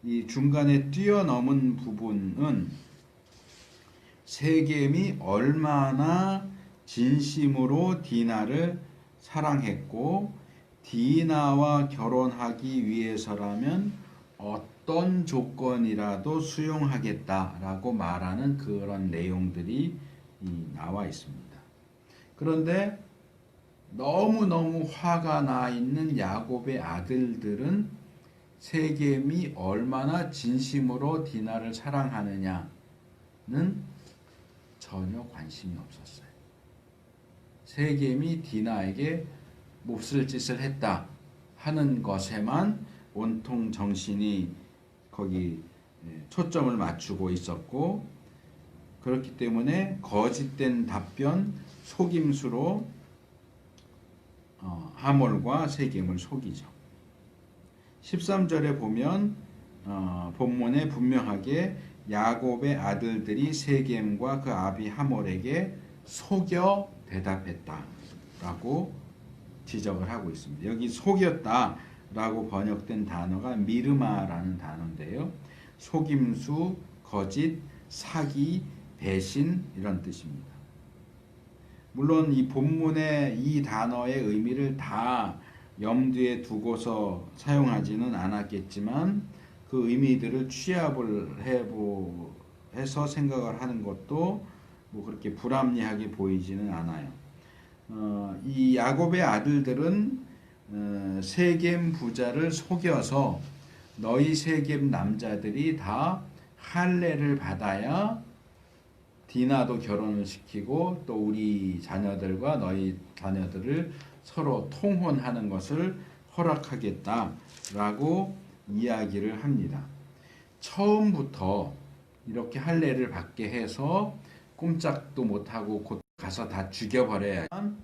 이 중간에 뛰어넘은 부분은 세겜이 얼마나 진심으로 디나를 사랑했고 디나와 결혼하기 위해서라면 어떤 조건이라도 수용하겠다라고 말하는 그런 내용들이 나와 있습니다. 그런데 너무너무 화가 나 있는 야곱의 아들들은 세겜이 얼마나 진심으로 디나를 사랑하느냐는 전혀 관심이 없었어요. 세겜이 디나에게 몹쓸 짓을 했다 하는 것에만 온통 정신이 거기 초점을 맞추고 있었고, 그렇기 때문에 거짓된 답변, 속임수로 하몰과 세겜을 속이죠. 13절에 보면 본문에 분명하게 야곱의 아들들이 세겜과 그 아비 하몰에게 속여 대답했다라고 지적을 하고 있습니다. 여기 속였다라고 번역된 단어가 미르마라는 단어인데요. 속임수, 거짓, 사기, 배신 이런 뜻입니다. 물론 이 본문의 이 단어의 의미를 다 염두에 두고서 사용하지는 않았겠지만 그 의미들을 취합을 해서 생각을 하는 것도 뭐 그렇게 불합리하게 보이지는 않아요. 이 야곱의 아들들은 세겜 부자를 속여서 너희 세겜 남자들이 다 할례를 받아야 디나도 결혼을 시키고 또 우리 자녀들과 너희 자녀들을 서로 통혼하는 것을 허락하겠다라고 이야기를 합니다. 처음부터 이렇게 할례를 받게 해서 꼼짝도 못하고 곧 가서 다 죽여버려야만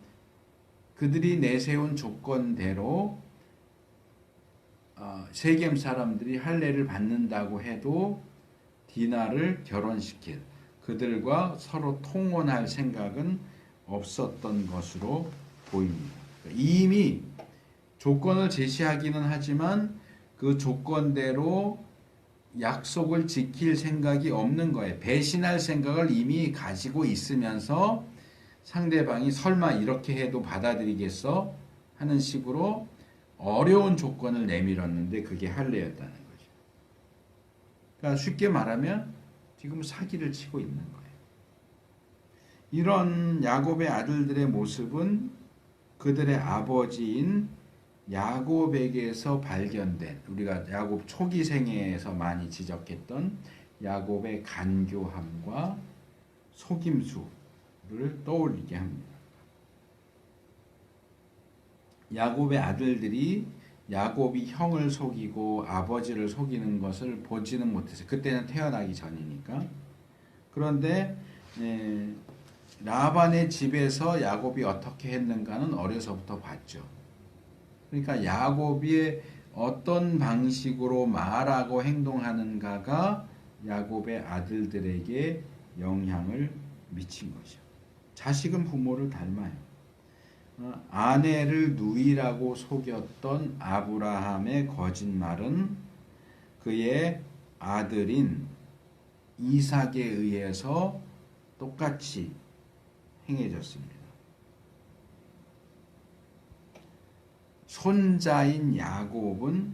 그들이 내세운 조건대로 세겜 사람들이 할례를 받는다고 해도 디나를 결혼시킬, 그들과 서로 통혼할 생각은 없었던 것으로 보입니다. 이미 조건을 제시하기는 하지만 그 조건대로 약속을 지킬 생각이 없는 거예요. 배신할 생각을 이미 가지고 있으면서 상대방이 설마 이렇게 해도 받아들이겠어? 하는 식으로 어려운 조건을 내밀었는데 그게 할례였다는 거죠. 그러니까 쉽게 말하면 지금 사기를 치고 있는 거예요. 이런 야곱의 아들들의 모습은 그들의 아버지인 야곱에게서 발견된, 우리가 야곱 초기 생애에서 많이 지적했던 야곱의 간교함과 속임수를 떠올리게 합니다. 야곱의 아들들이 야곱이 형을 속이고 아버지를 속이는 것을 보지는 못했어요. 그때는 태어나기 전이니까. 그런데 라반의 집에서 야곱이 어떻게 했는가는 어려서부터 봤죠. 그러니까 야곱이 어떤 방식으로 말하고 행동하는가가 야곱의 아들들에게 영향을 미친 것이죠. 자식은 부모를 닮아요. 아내를 누이라고 속였던 아브라함의 거짓말은 그의 아들인 이삭에 의해서 똑같이 행해졌습니다. 손자인 야곱은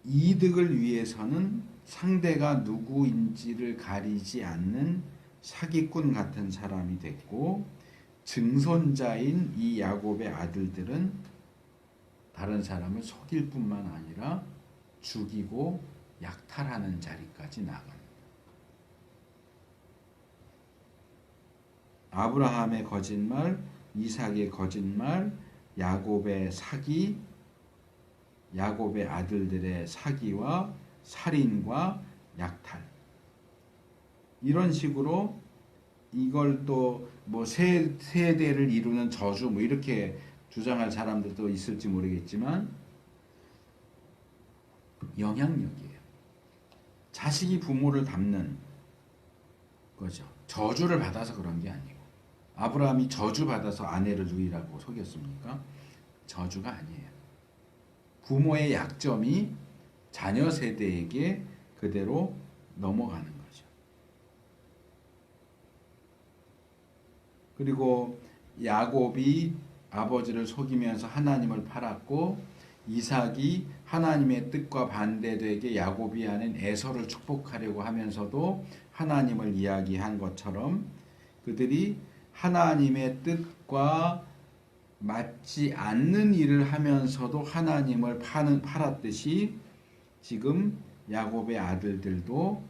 이득을 위해서는 상대가 누구인지를 가리지 않는 사기꾼 같은 사람이 됐고, 증손자인 이 야곱의 아들들은 다른 사람을 속일 뿐만 아니라 죽이고 약탈하는 자리까지 나갑니다. 아브라함의 거짓말, 이삭의 거짓말, 야곱의 사기, 야곱의 아들들의 사기와 살인과 약탈, 이런 식으로 이걸 또 뭐 세대를 이루는 저주 뭐 이렇게 주장할 사람들도 있을지 모르겠지만 영향력이에요. 자식이 부모를 닮는 거죠. 저주를 받아서 그런 게 아니고. 아브라함이 저주 받아서 아내를 누이라고 속였습니까? 저주가 아니에요. 부모의 약점이 자녀 세대에게 그대로 넘어가는 거죠. 그리고 야곱이 아버지를 속이면서 하나님을 팔았고, 이삭이 하나님의 뜻과 반대되게 야곱이 아닌 에서를 축복하려고 하면서도 하나님을 이야기한 것처럼 그들이 하나님의 뜻과 맞지 않는 일을 하면서도 하나님을 팔았듯이 지금 야곱의 아들들도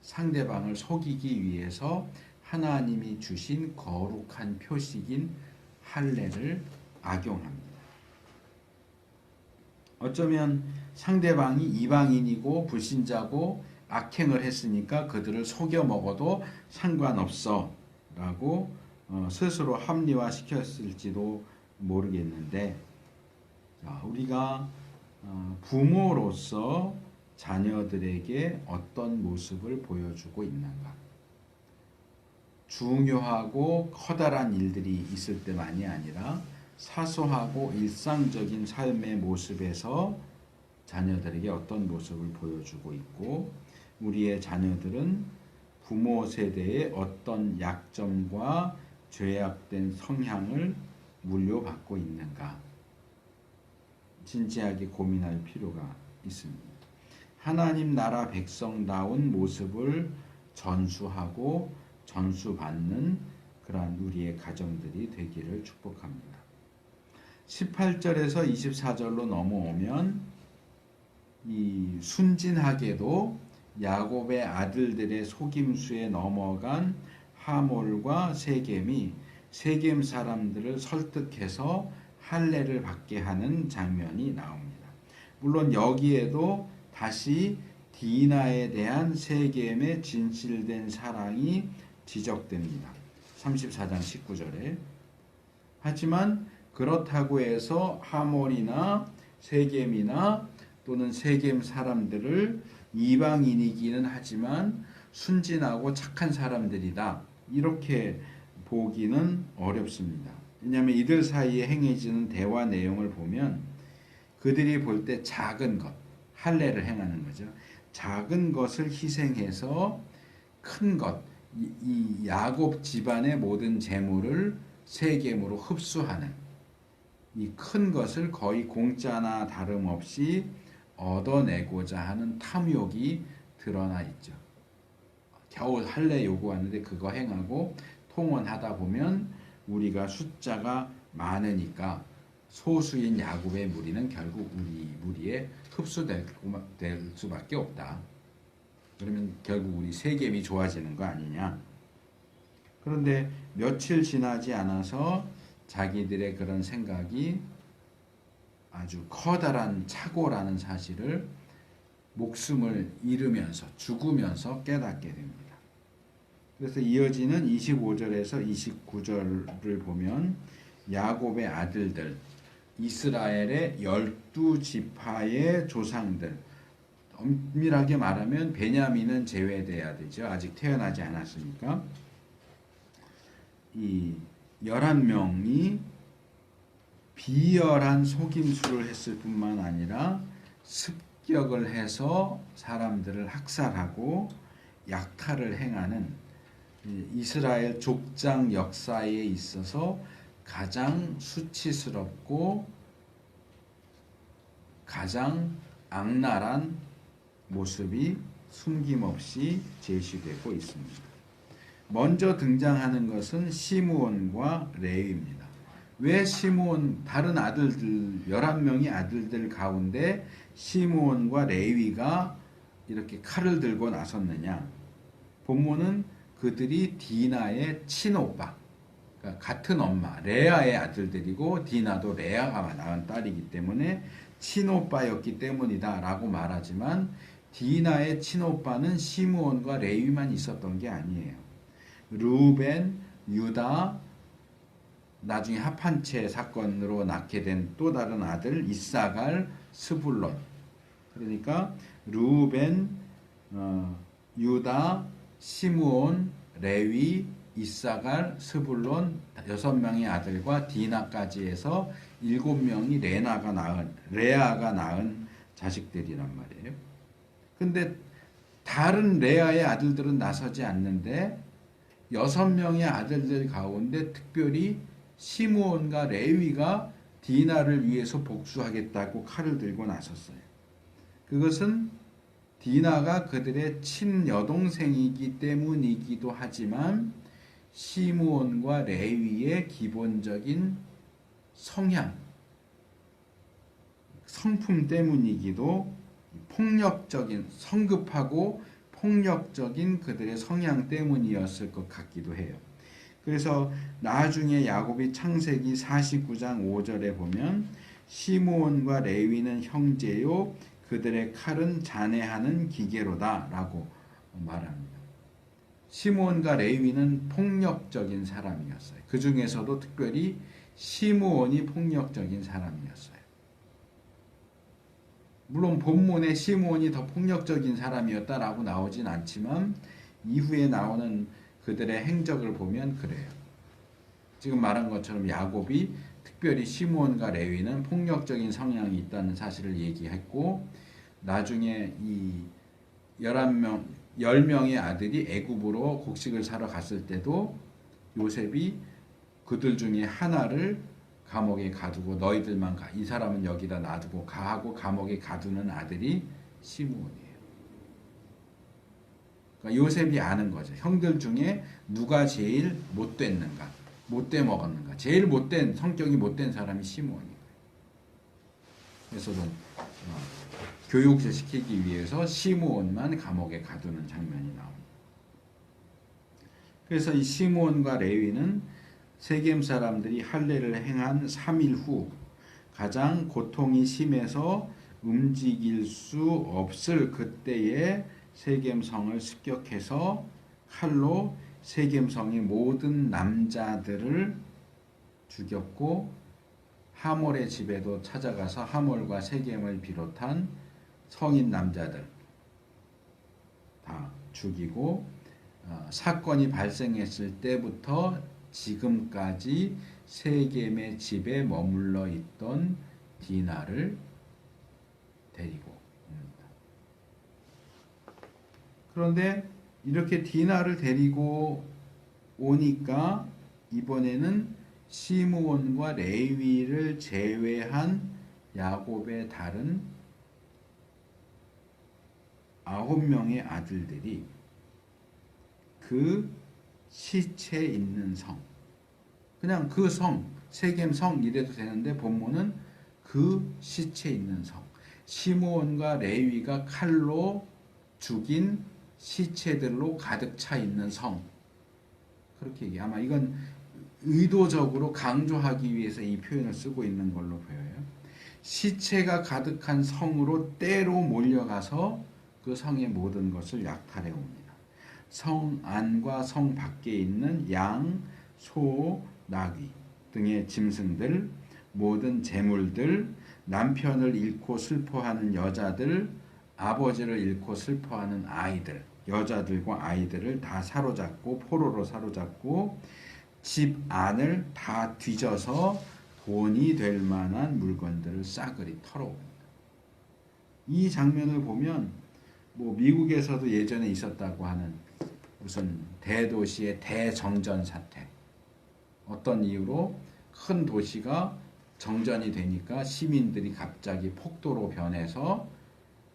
상대방을 속이기 위해서 하나님이 주신 거룩한 표식인 할례를 악용합니다. 어쩌면 상대방이 이방인이고 불신자고 악행을 했으니까 그들을 속여 먹어도 상관없어 라고 스스로 합리화시켰을지도 모르겠는데, 우리가 부모로서 자녀들에게 어떤 모습을 보여주고 있는가, 중요하고 커다란 일들이 있을 때만이 아니라 사소하고 일상적인 삶의 모습에서 자녀들에게 어떤 모습을 보여주고 있고, 우리의 자녀들은 부모 세대의 어떤 약점과 죄악된 성향을 물려받고 있는가, 진지하게 고민할 필요가 있습니다. 하나님 나라 백성다운 모습을 전수하고 전수받는 그러한 우리의 가정들이 되기를 축복합니다. 18절에서 24절로 넘어오면 이 순진하게도 야곱의 아들들의 속임수에 넘어간 하몰과 세겜이 세겜 사람들을 설득해서 할례를 받게 하는 장면이 나옵니다. 물론 여기에도 다시 디나에 대한 세겜의 진실된 사랑이 지적됩니다. 34장 19절에. 하지만 그렇다고 해서 하몰이나 세겜이나 또는 세겜 사람들을 이방인이기는 하지만 순진하고 착한 사람들이다. 이렇게 보기는 어렵습니다. 왜냐하면 이들 사이에 행해지는 대화 내용을 보면 그들이 볼 때 작은 것, 할례를 행하는 거죠. 작은 것을 희생해서 큰 것, 이 야곱 집안의 모든 재물을 세겜으로 흡수하는 이 큰 것을 거의 공짜나 다름없이 얻어내고자 하는 탐욕이 드러나 있죠. 겨우 할례 요구하는데 그거 행하고 통원하다 보면 우리가 숫자가 많으니까 소수인 야곱의 무리는 결국 우리 무리에 흡수될 수밖에 없다. 그러면 결국 우리 세겜이 좋아지는 거 아니냐. 그런데 며칠 지나지 않아서 자기들의 그런 생각이 아주 커다란 착오라는 사실을 목숨을 잃으면서 죽으면서 깨닫게 됩니다. 그래서 이어지는 25절에서 29절을 보면 야곱의 아들들, 이스라엘의 12지파의 조상들, 엄밀하게 말하면 베냐민은 제외돼야 되죠. 아직 태어나지 않았으니까. 이 11명이 비열한 속임수를 했을 뿐만 아니라 습격을 해서 사람들을 학살하고 약탈을 행하는 이스라엘 족장 역사에 있어서 가장 수치스럽고 가장 악랄한 모습이 숨김없이 제시되고 있습니다. 먼저 등장하는 것은 시므온과 레위입니다. 왜 시므온, 다른 아들들 11명의 아들들 가운데 시므온과 레위가 이렇게 칼을 들고 나섰느냐? 본문은 그들이 디나의 친오빠, 그러니까 같은 엄마 레아의 아들들이고 디나도 레아가 낳은 딸이기 때문에 친오빠였기 때문이다 라고 말하지만 디나의 친오빠는 시므온과 레위만 있었던 게 아니에요. 루벤, 유다, 나중에 합한 채 사건으로 낳게 된 또 다른 아들 이사갈, 스불론. 그러니까 루벤, 유다, 시므온, 레위, 이사갈, 스불론 6명의 아들과 디나까지 해서 7명이 레아가 낳은 자식들이란 말이에요. 근데 다른 레아의 아들들은 나서지 않는데 6명의 아들들 가운데 특별히 시므온과 레위가 디나를 위해서 복수하겠다고 칼을 들고 나섰어요. 그것은 디나가 그들의 친여동생이기 때문이기도 하지만 시므온과 레위의 기본적인 성향, 성품 때문이기도 폭력적인, 성급하고 폭력적인 그들의 성향 때문이었을 것 같기도 해요. 그래서 나중에 야곱이 창세기 49장 5절에 보면 시므온과 레위는 형제요 그들의 칼은 잔해하는 기계로다 라고 말합니다. 시므온과 레위는 폭력적인 사람이었어요. 그 중에서도 특별히 시므온이 폭력적인 사람이었어요. 물론 본문에 시므온이 더 폭력적인 사람이었다라고 나오진 않지만 이후에 나오는 그들의 행적을 보면 그래요. 지금 말한 것처럼 야곱이 특별히 시므온과 레위는 폭력적인 성향이 있다는 사실을 얘기했고 나중에 이 10명의 아들이 애굽으로 곡식을 사러 갔을 때도 요셉이 그들 중에 하나를 감옥에 가두고 너희들만 가. 이 사람은 여기다 놔두고 가하고 감옥에 가두는 아들이 시므온이에요. 그러니까 요셉이 아는 거죠. 형들 중에 누가 제일 못됐는가, 못돼 먹었는가. 제일 못된, 성격이 못된 사람이 시므온이에요. 그래서 교육을 시키기 위해서 시므온만 감옥에 가두는 장면이 나옵니다. 그래서 이 시므온과 레위는 세겜 사람들이 할례를 행한 3일 후 가장 고통이 심해서 움직일 수 없을 그때에 세겜성을 습격해서 칼로 세겜성의 모든 남자들을 죽였고 하몰의 집에도 찾아가서 하몰과 세겜을 비롯한 성인 남자들 다 죽이고 사건이 발생했을 때부터 지금까지 세겜의 집에 머물러 있던 디나를 데리고 옵니다. 그런데 이렇게 디나를 데리고 오니까 이번에는 시므온과 레위를 제외한 야곱의 다른 9명의 아들들이 그 시체 있는 성, 그냥 그 성, 세겜 성 이래도 되는데 본문은 그 시체 있는 성, 시므온과 레위가 칼로 죽인 시체들로 가득 차 있는 성, 그렇게 얘기해요. 아마 이건 의도적으로 강조하기 위해서 이 표현을 쓰고 있는 걸로 보여요. 시체가 가득한 성으로 때로 몰려가서 그 성의 모든 것을 약탈해 옵니다. 성 안과 성 밖에 있는 양, 소, 나귀 등의 짐승들, 모든 재물들, 남편을 잃고 슬퍼하는 여자들, 아버지를 잃고 슬퍼하는 아이들, 여자들과 아이들을 다 사로잡고 포로로 사로잡고 집 안을 다 뒤져서 돈이 될 만한 물건들을 싸그리 털어옵니다. 이 장면을 보면 뭐 미국에서도 예전에 있었다고 하는 무슨 대도시의 대정전 사태, 어떤 이유로 큰 도시가 정전이 되니까 시민들이 갑자기 폭도로 변해서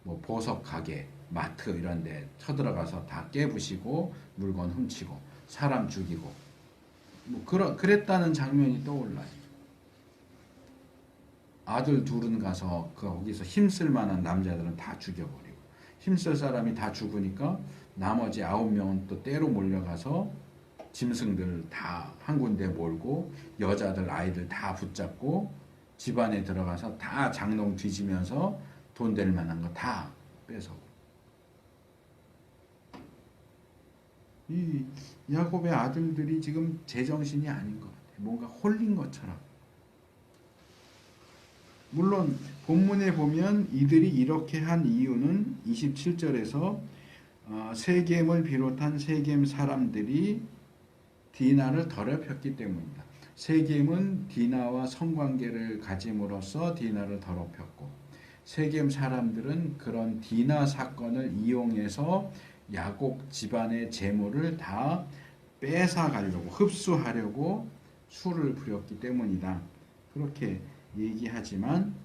뭐 보석 가게, 마트 이런 데 쳐들어가서 다 깨부시고 물건 훔치고 사람 죽이고 뭐 그랬다는 장면이 떠올라요. 아들 둘은 가서 거기서 힘쓸 만한 남자들은 다 죽여버리고 힘쓸 사람이 다 죽으니까 나머지 9명은 또 때로 몰려가서 짐승들 다 한 군데 몰고 여자들 아이들 다 붙잡고 집안에 들어가서 다 장롱 뒤지면서 돈 될 만한 거 다 뺏어오고. 이 야곱의 아들들이 지금 제정신이 아닌 것 같아요. 뭔가 홀린 것처럼. 물론 본문에 보면 이들이 이렇게 한 이유는 27절에서 세겜을 비롯한 세겜 사람들이 디나를 더럽혔기 때문입니다. 세겜은 디나와 성관계를 가짐으로써 디나를 더럽혔고 세겜 사람들은 그런 디나 사건을 이용해서 야곱 집안의 재물을 다 뺏어가려고 흡수하려고 수를 부렸기 때문이다. 그렇게 얘기하지만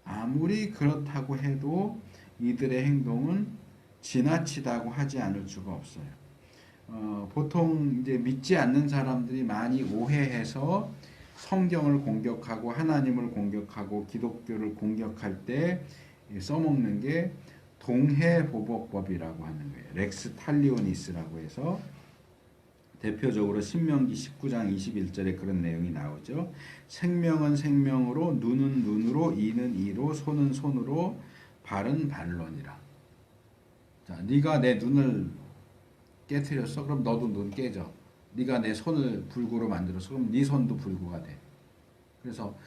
아무리 그렇다고 해도 이들의 행동은 지나치다고 하지 않을 수가 없어요. 보통 이제 믿지 않는 사람들이 많이 오해해서 성경을 공격하고 하나님을 공격하고 기독교를 공격할 때 써먹는 게 동해보복법이라고 하는 거예요. 렉스 탈리오니스라고 해서 대표적으로 신명기 19장 21절에 그런 내용이 나오죠. 생명은 생명으로, 눈은 눈으로, 이는 이로, 손은 손으로, 발은 발로니라. 자, 네가 내 눈을 깨트렸어? 그럼 너도 눈 깨져. 네가 내 손을 불구로 만들었어? 그럼 네 손도 불구가 돼. 그래서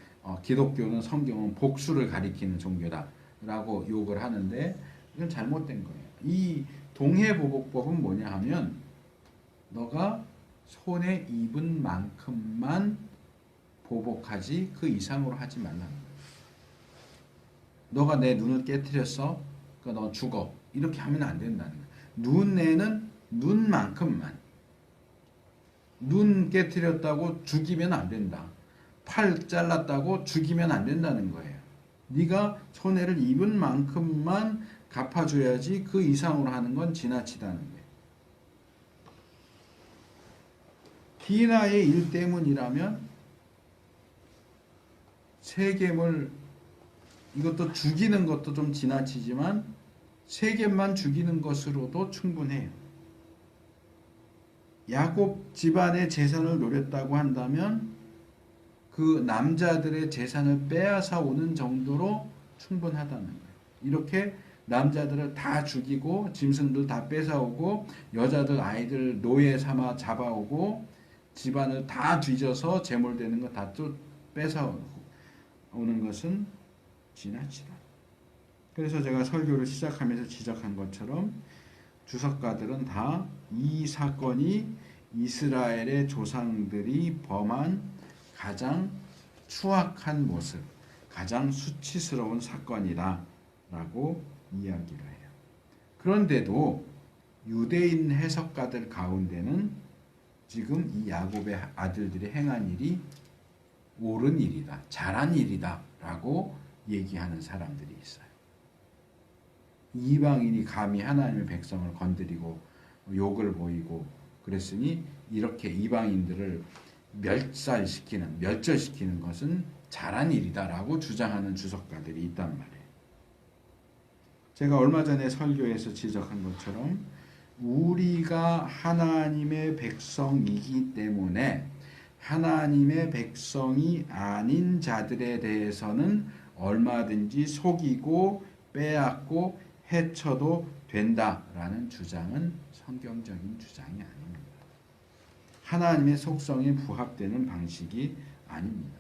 기독교는 성경은 복수를 가리키는 종교다라고 욕을 하는데 이건 잘못된 거예요. 이 동해보복법은 뭐냐 하면 너가 손에 입은 만큼만 보복하지 그 이상으로 하지 말라는 거예요. 너가 내 눈을 깨트렸어? 그러니까 너 죽어. 이렇게 하면 안 된다는 거예요. 눈에는 눈만큼만. 눈 깨트렸다고 죽이면 안 된다. 팔 잘랐다고 죽이면 안 된다는 거예요. 네가 손해를 입은 만큼만 갚아줘야지 그 이상으로 하는 건 지나치다는 거예요. 디나의 일 때문이라면 세겜을 이것도 죽이는 것도 좀 지나치지만 세겜만 죽이는 것으로도 충분해요. 야곱 집안의 재산을 노렸다고 한다면 그 남자들의 재산을 빼앗아 오는 정도로 충분하다는 거예요. 이렇게 남자들을 다 죽이고 짐승들 다 뺏어오고 여자들 아이들 노예 삼아 잡아오고 집안을 다 뒤져서 재물되는 거 다 뺏어오는 것은 지나치다. 그래서 제가 설교를 시작하면서 지적한 것처럼 주석가들은 다 이 사건이 이스라엘의 조상들이 범한 가장 추악한 모습, 가장 수치스러운 사건이다 라고 이야기를 해요. 그런데도 유대인 해석가들 가운데는 지금 이 야곱의 아들들이 행한 일이 옳은 일이다, 잘한 일이다 라고 얘기하는 사람들이 있어요. 이방인이 감히 하나님의 백성을 건드리고 욕을 보이고 그랬으니 이렇게 이방인들을 멸절시키는 것은 잘한 일이다라고 주장하는 주석가들이 있단 말이에요. 제가 얼마 전에 설교에서 지적한 것처럼 우리가 하나님의 백성이기 때문에 하나님의 백성이 아닌 자들에 대해서는 얼마든지 속이고 빼앗고 해쳐도 된다라는 주장은 성경적인 주장이 아닙니다. 하나님의 속성에 부합되는 방식이 아닙니다.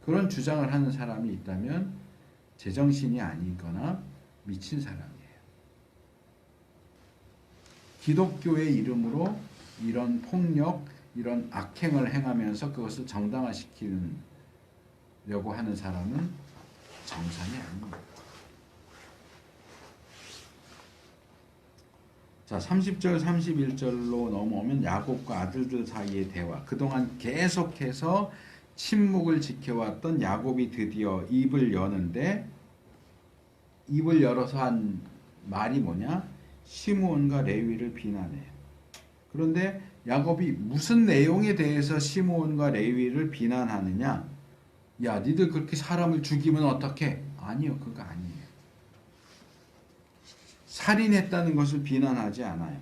그런 주장을 하는 사람이 있다면 제정신이 아니거나 미친 사람이에요. 기독교의 이름으로 이런 폭력, 이런 악행을 행하면서 그것을 정당화시키려고 하는 사람은 정상이 아닙니다. 자, 30절 31절로 넘어오면 야곱과 아들들 사이의 대화. 그동안 계속해서 침묵을 지켜왔던 야곱이 드디어 입을 여는데 입을 열어서 한 말이 뭐냐? 시므온과 레위를 비난해요. 그런데 야곱이 무슨 내용에 대해서 시므온과 레위를 비난하느냐? 야, 니들 그렇게 사람을 죽이면 어떡해? 아니요, 그거 아니에요. 살인했다는 것을 비난하지 않아요.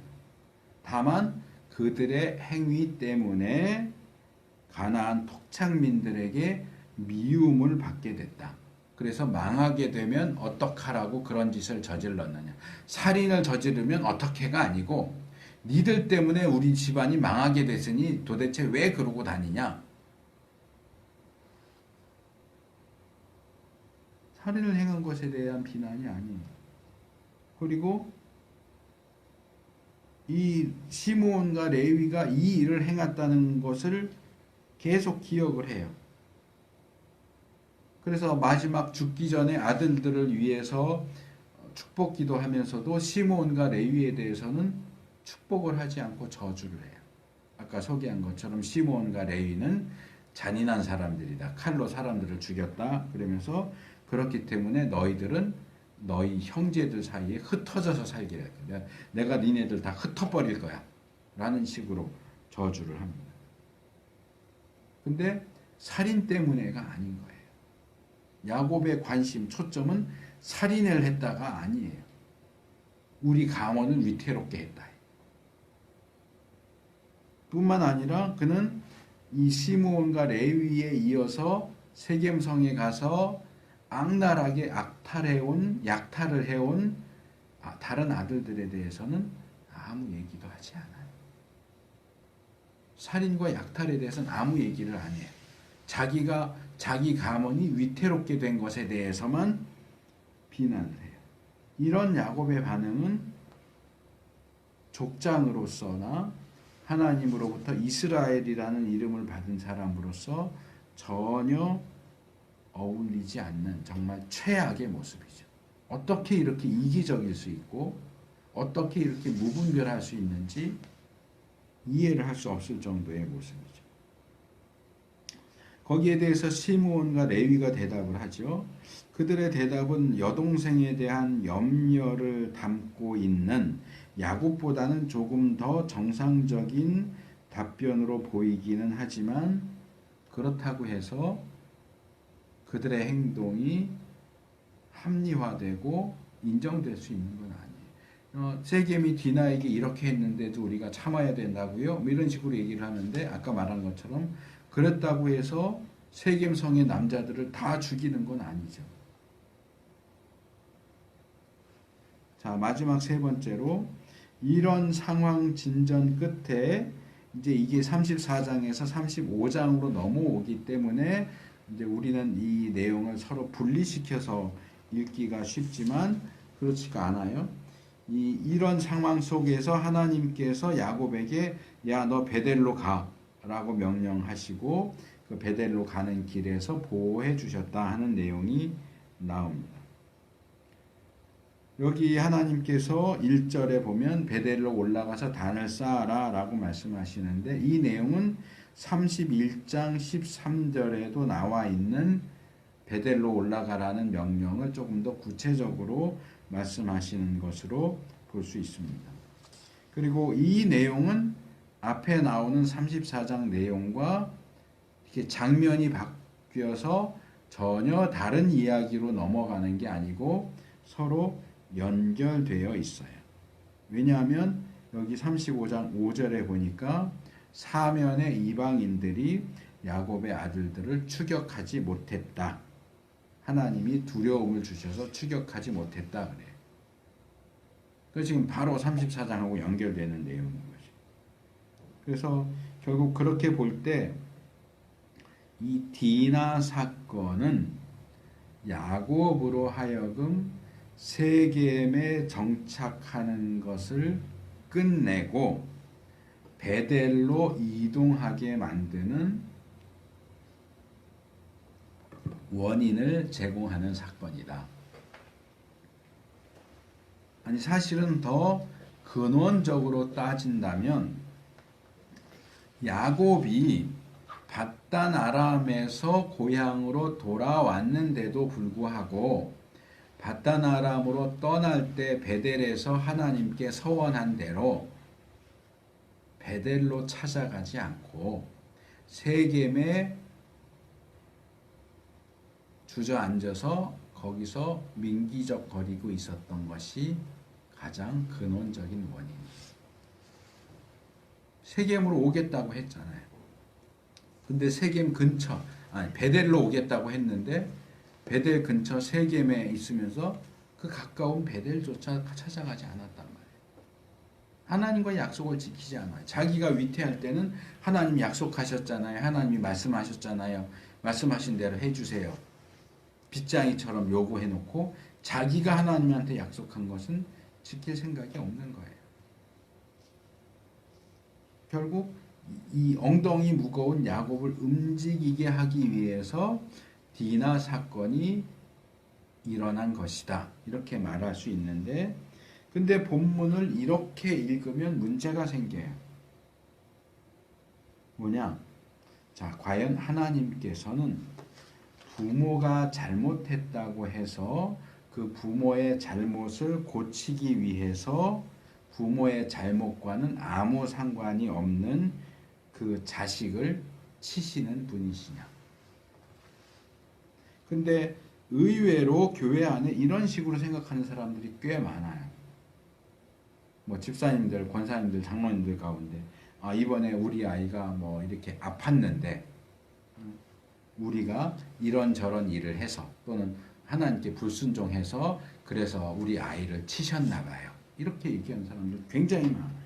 다만 그들의 행위 때문에 가나안 토착민들에게 미움을 받게 됐다. 그래서 망하게 되면 어떡하라고 그런 짓을 저질렀느냐. 살인을 저지르면 어떡해가 아니고 니들 때문에 우리 집안이 망하게 됐으니 도대체 왜 그러고 다니냐. 살인을 행한 것에 대한 비난이 아니에요. 그리고 이 시므온과 레위가 이 일을 행했다는 것을 계속 기억을 해요. 그래서 마지막 죽기 전에 아들들을 위해서 축복 기도하면서도 시므온과 레위에 대해서는 축복을 하지 않고 저주를 해요. 아까 소개한 것처럼 시므온과 레위는 잔인한 사람들이다. 칼로 사람들을 죽였다. 그러면서 그렇기 때문에 너희들은 너희 형제들 사이에 흩어져서 살게 될 거야. 내가 니네들 다 흩어버릴 거야. 라는 식으로 저주를 합니다. 근데 살인 때문에가 아닌 거예요. 야곱의 관심, 초점은 살인을 했다가 아니에요. 우리 가문을 위태롭게 했다. 뿐만 아니라 그는 이 시므온과 레위에 이어서 세겜성에 가서 악랄하게 약탈을 해온 다른 아들들에 대해서는 아무 얘기도 하지 않아요. 살인과 약탈에 대해서는 아무 얘기를 안 해요. 자기 가문이 위태롭게 된 것에 대해서만 비난을 해요. 이런 야곱의 반응은 족장으로서나 하나님으로부터 이스라엘이라는 이름을 받은 사람으로서 전혀 어울리지 않는 정말 최악의 모습이죠. 어떻게 이렇게 이기적일 수 있고 어떻게 이렇게 무분별할 수 있는지 이해를 할 수 없을 정도의 모습이죠. 거기에 대해서 시므온과 레위가 대답을 하죠. 그들의 대답은 여동생에 대한 염려를 담고 있는 야곱보다는 조금 더 정상적인 답변으로 보이기는 하지만 그렇다고 해서 그들의 행동이 합리화되고 인정될 수 있는 건 아니에요. 세겜이 디나에게 이렇게 했는데도 우리가 참아야 된다고요? 뭐 이런 식으로 얘기를 하는데 아까 말한 것처럼 그랬다고 해서 세겜성의 남자들을 다 죽이는 건 아니죠. 자, 마지막 세 번째로 이런 상황 진전 끝에 이제 이게 34장에서 35장으로 넘어오기 때문에 이제 우리는 이 내용을 서로 분리시켜서 읽기가 쉽지만 그렇지가 않아요. 이런 상황 속에서 하나님께서 야곱에게 야, 너 베델로 가라고 명령하시고 그 베델로 가는 길에서 보호해 주셨다 하는 내용이 나옵니다. 여기 하나님께서 1절에 보면 베델로 올라가서 단을 쌓아라 라고 말씀하시는데 이 내용은 31장 13절에도 나와 있는 베델로 올라가라는 명령을 조금 더 구체적으로 말씀하시는 것으로 볼 수 있습니다. 그리고 이 내용은 앞에 나오는 34장 내용과 이렇게 장면이 바뀌어서 전혀 다른 이야기로 넘어가는 게 아니고 서로 연결되어 있어요. 왜냐하면 여기 35장 5절에 보니까 사면의 이방인들이 야곱의 아들들을 추격하지 못했다. 하나님이 두려움을 주셔서 추격하지 못했다 그래요. 그 지금 바로 34장하고 연결되는 내용인 거죠. 그래서 결국 그렇게 볼 때 이 디나 사건은 야곱으로 하여금 세겜에 정착하는 것을 끝내고 베델로 이동하게 만드는 원인을 제공하는 사건이다. 아니 사실은 더 근원적으로 따진다면 야곱이 밧단 아람에서 고향으로 돌아왔는데도 불구하고 밧단 아람으로 떠날 때 베델에서 하나님께 서원한 대로 베델로 찾아가지 않고 세겜에 주저앉아서 거기서 민기적거리고 있었던 것이 가장 근원적인 원인이에요. 세겜으로 오겠다고 했잖아요. 근데 세겜 근처, 베델로 오겠다고 했는데 베델 근처 세겜에 있으면서 그 가까운 베델조차 찾아가지 않았단 말이에요. 하나님과 약속을 지키지 않아요. 자기가 위태할 때는 하나님 약속하셨잖아요. 하나님이 말씀하셨잖아요. 말씀하신 대로 해주세요. 빗장이처럼 요구해놓고 자기가 하나님한테 약속한 것은 지킬 생각이 없는 거예요. 결국 이 엉덩이 무거운 야곱을 움직이게 하기 위해서 디나 사건이 일어난 것이다. 이렇게 말할 수 있는데 근데 본문을 이렇게 읽으면 문제가 생겨요. 뭐냐? 자, 과연 하나님께서는 부모가 잘못했다고 해서 그 부모의 잘못을 고치기 위해서 부모의 잘못과는 아무 상관이 없는 그 자식을 치시는 분이시냐? 근데 의외로 교회 안에 이런 식으로 생각하는 사람들이 꽤 많아요. 뭐 집사님들, 권사님들, 장로님들 가운데 이번에 우리 아이가 뭐 이렇게 아팠는데 우리가 이런저런 일을 해서 또는 하나님께 불순종해서 그래서 우리 아이를 치셨나 봐요. 이렇게 얘기하는 사람들 굉장히 많아요.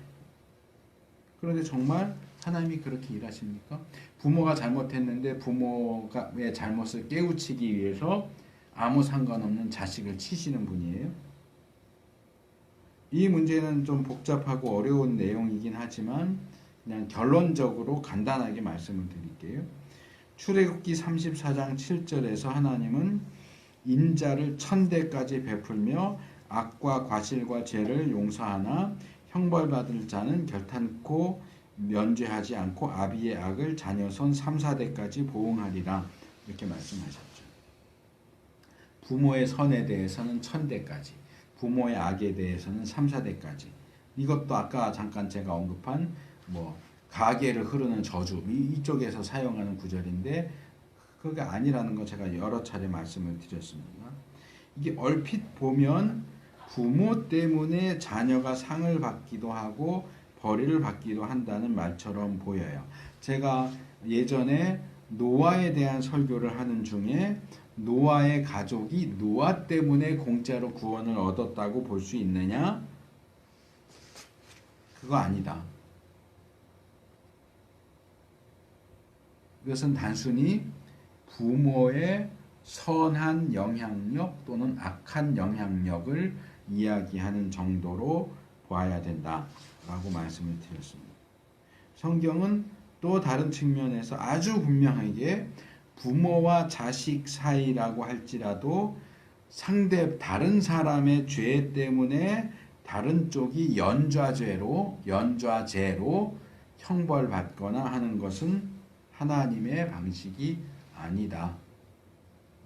그런데 정말 하나님이 그렇게 일하십니까? 부모가 잘못했는데 부모의 잘못을 깨우치기 위해서 아무 상관없는 자식을 치시는 분이에요. 이 문제는 좀 복잡하고 어려운 내용이긴 하지만 그냥 결론적으로 간단하게 말씀을 드릴게요. 출애굽기 34장 7절에서 하나님은 인자를 1000대까지 베풀며 악과 과실과 죄를 용서하나 형벌받을 자는 결탄코 면죄하지 않고 아비의 악을 자녀손 3, 4대까지 보응하리라 이렇게 말씀하셨죠. 부모의 선에 대해서는 1000대까지 부모의 악에 대해서는 3, 4대까지 이것도 아까 잠깐 제가 언급한 뭐 가계를 흐르는 저주 이쪽에서 사용하는 구절인데 그게 아니라는 거 제가 여러 차례 말씀을 드렸습니다. 이게 얼핏 보면 부모 때문에 자녀가 상을 받기도 하고 벌이를 받기도 한다는 말처럼 보여요. 제가 예전에 노아에 대한 설교를 하는 중에 노아의 가족이 노아 때문에 공짜로 구원을 얻었다고 볼 수 있느냐? 그거 아니다. 이것은 단순히 부모의 선한 영향력 또는 악한 영향력을 이야기하는 정도로 보아야 된다라고 말씀을 드렸습니다. 성경은 또 다른 측면에서 아주 분명하게 부모와 자식 사이라고 할지라도 다른 사람의 죄 때문에 다른 쪽이 연좌죄로 형벌받거나 하는 것은 하나님의 방식이 아니다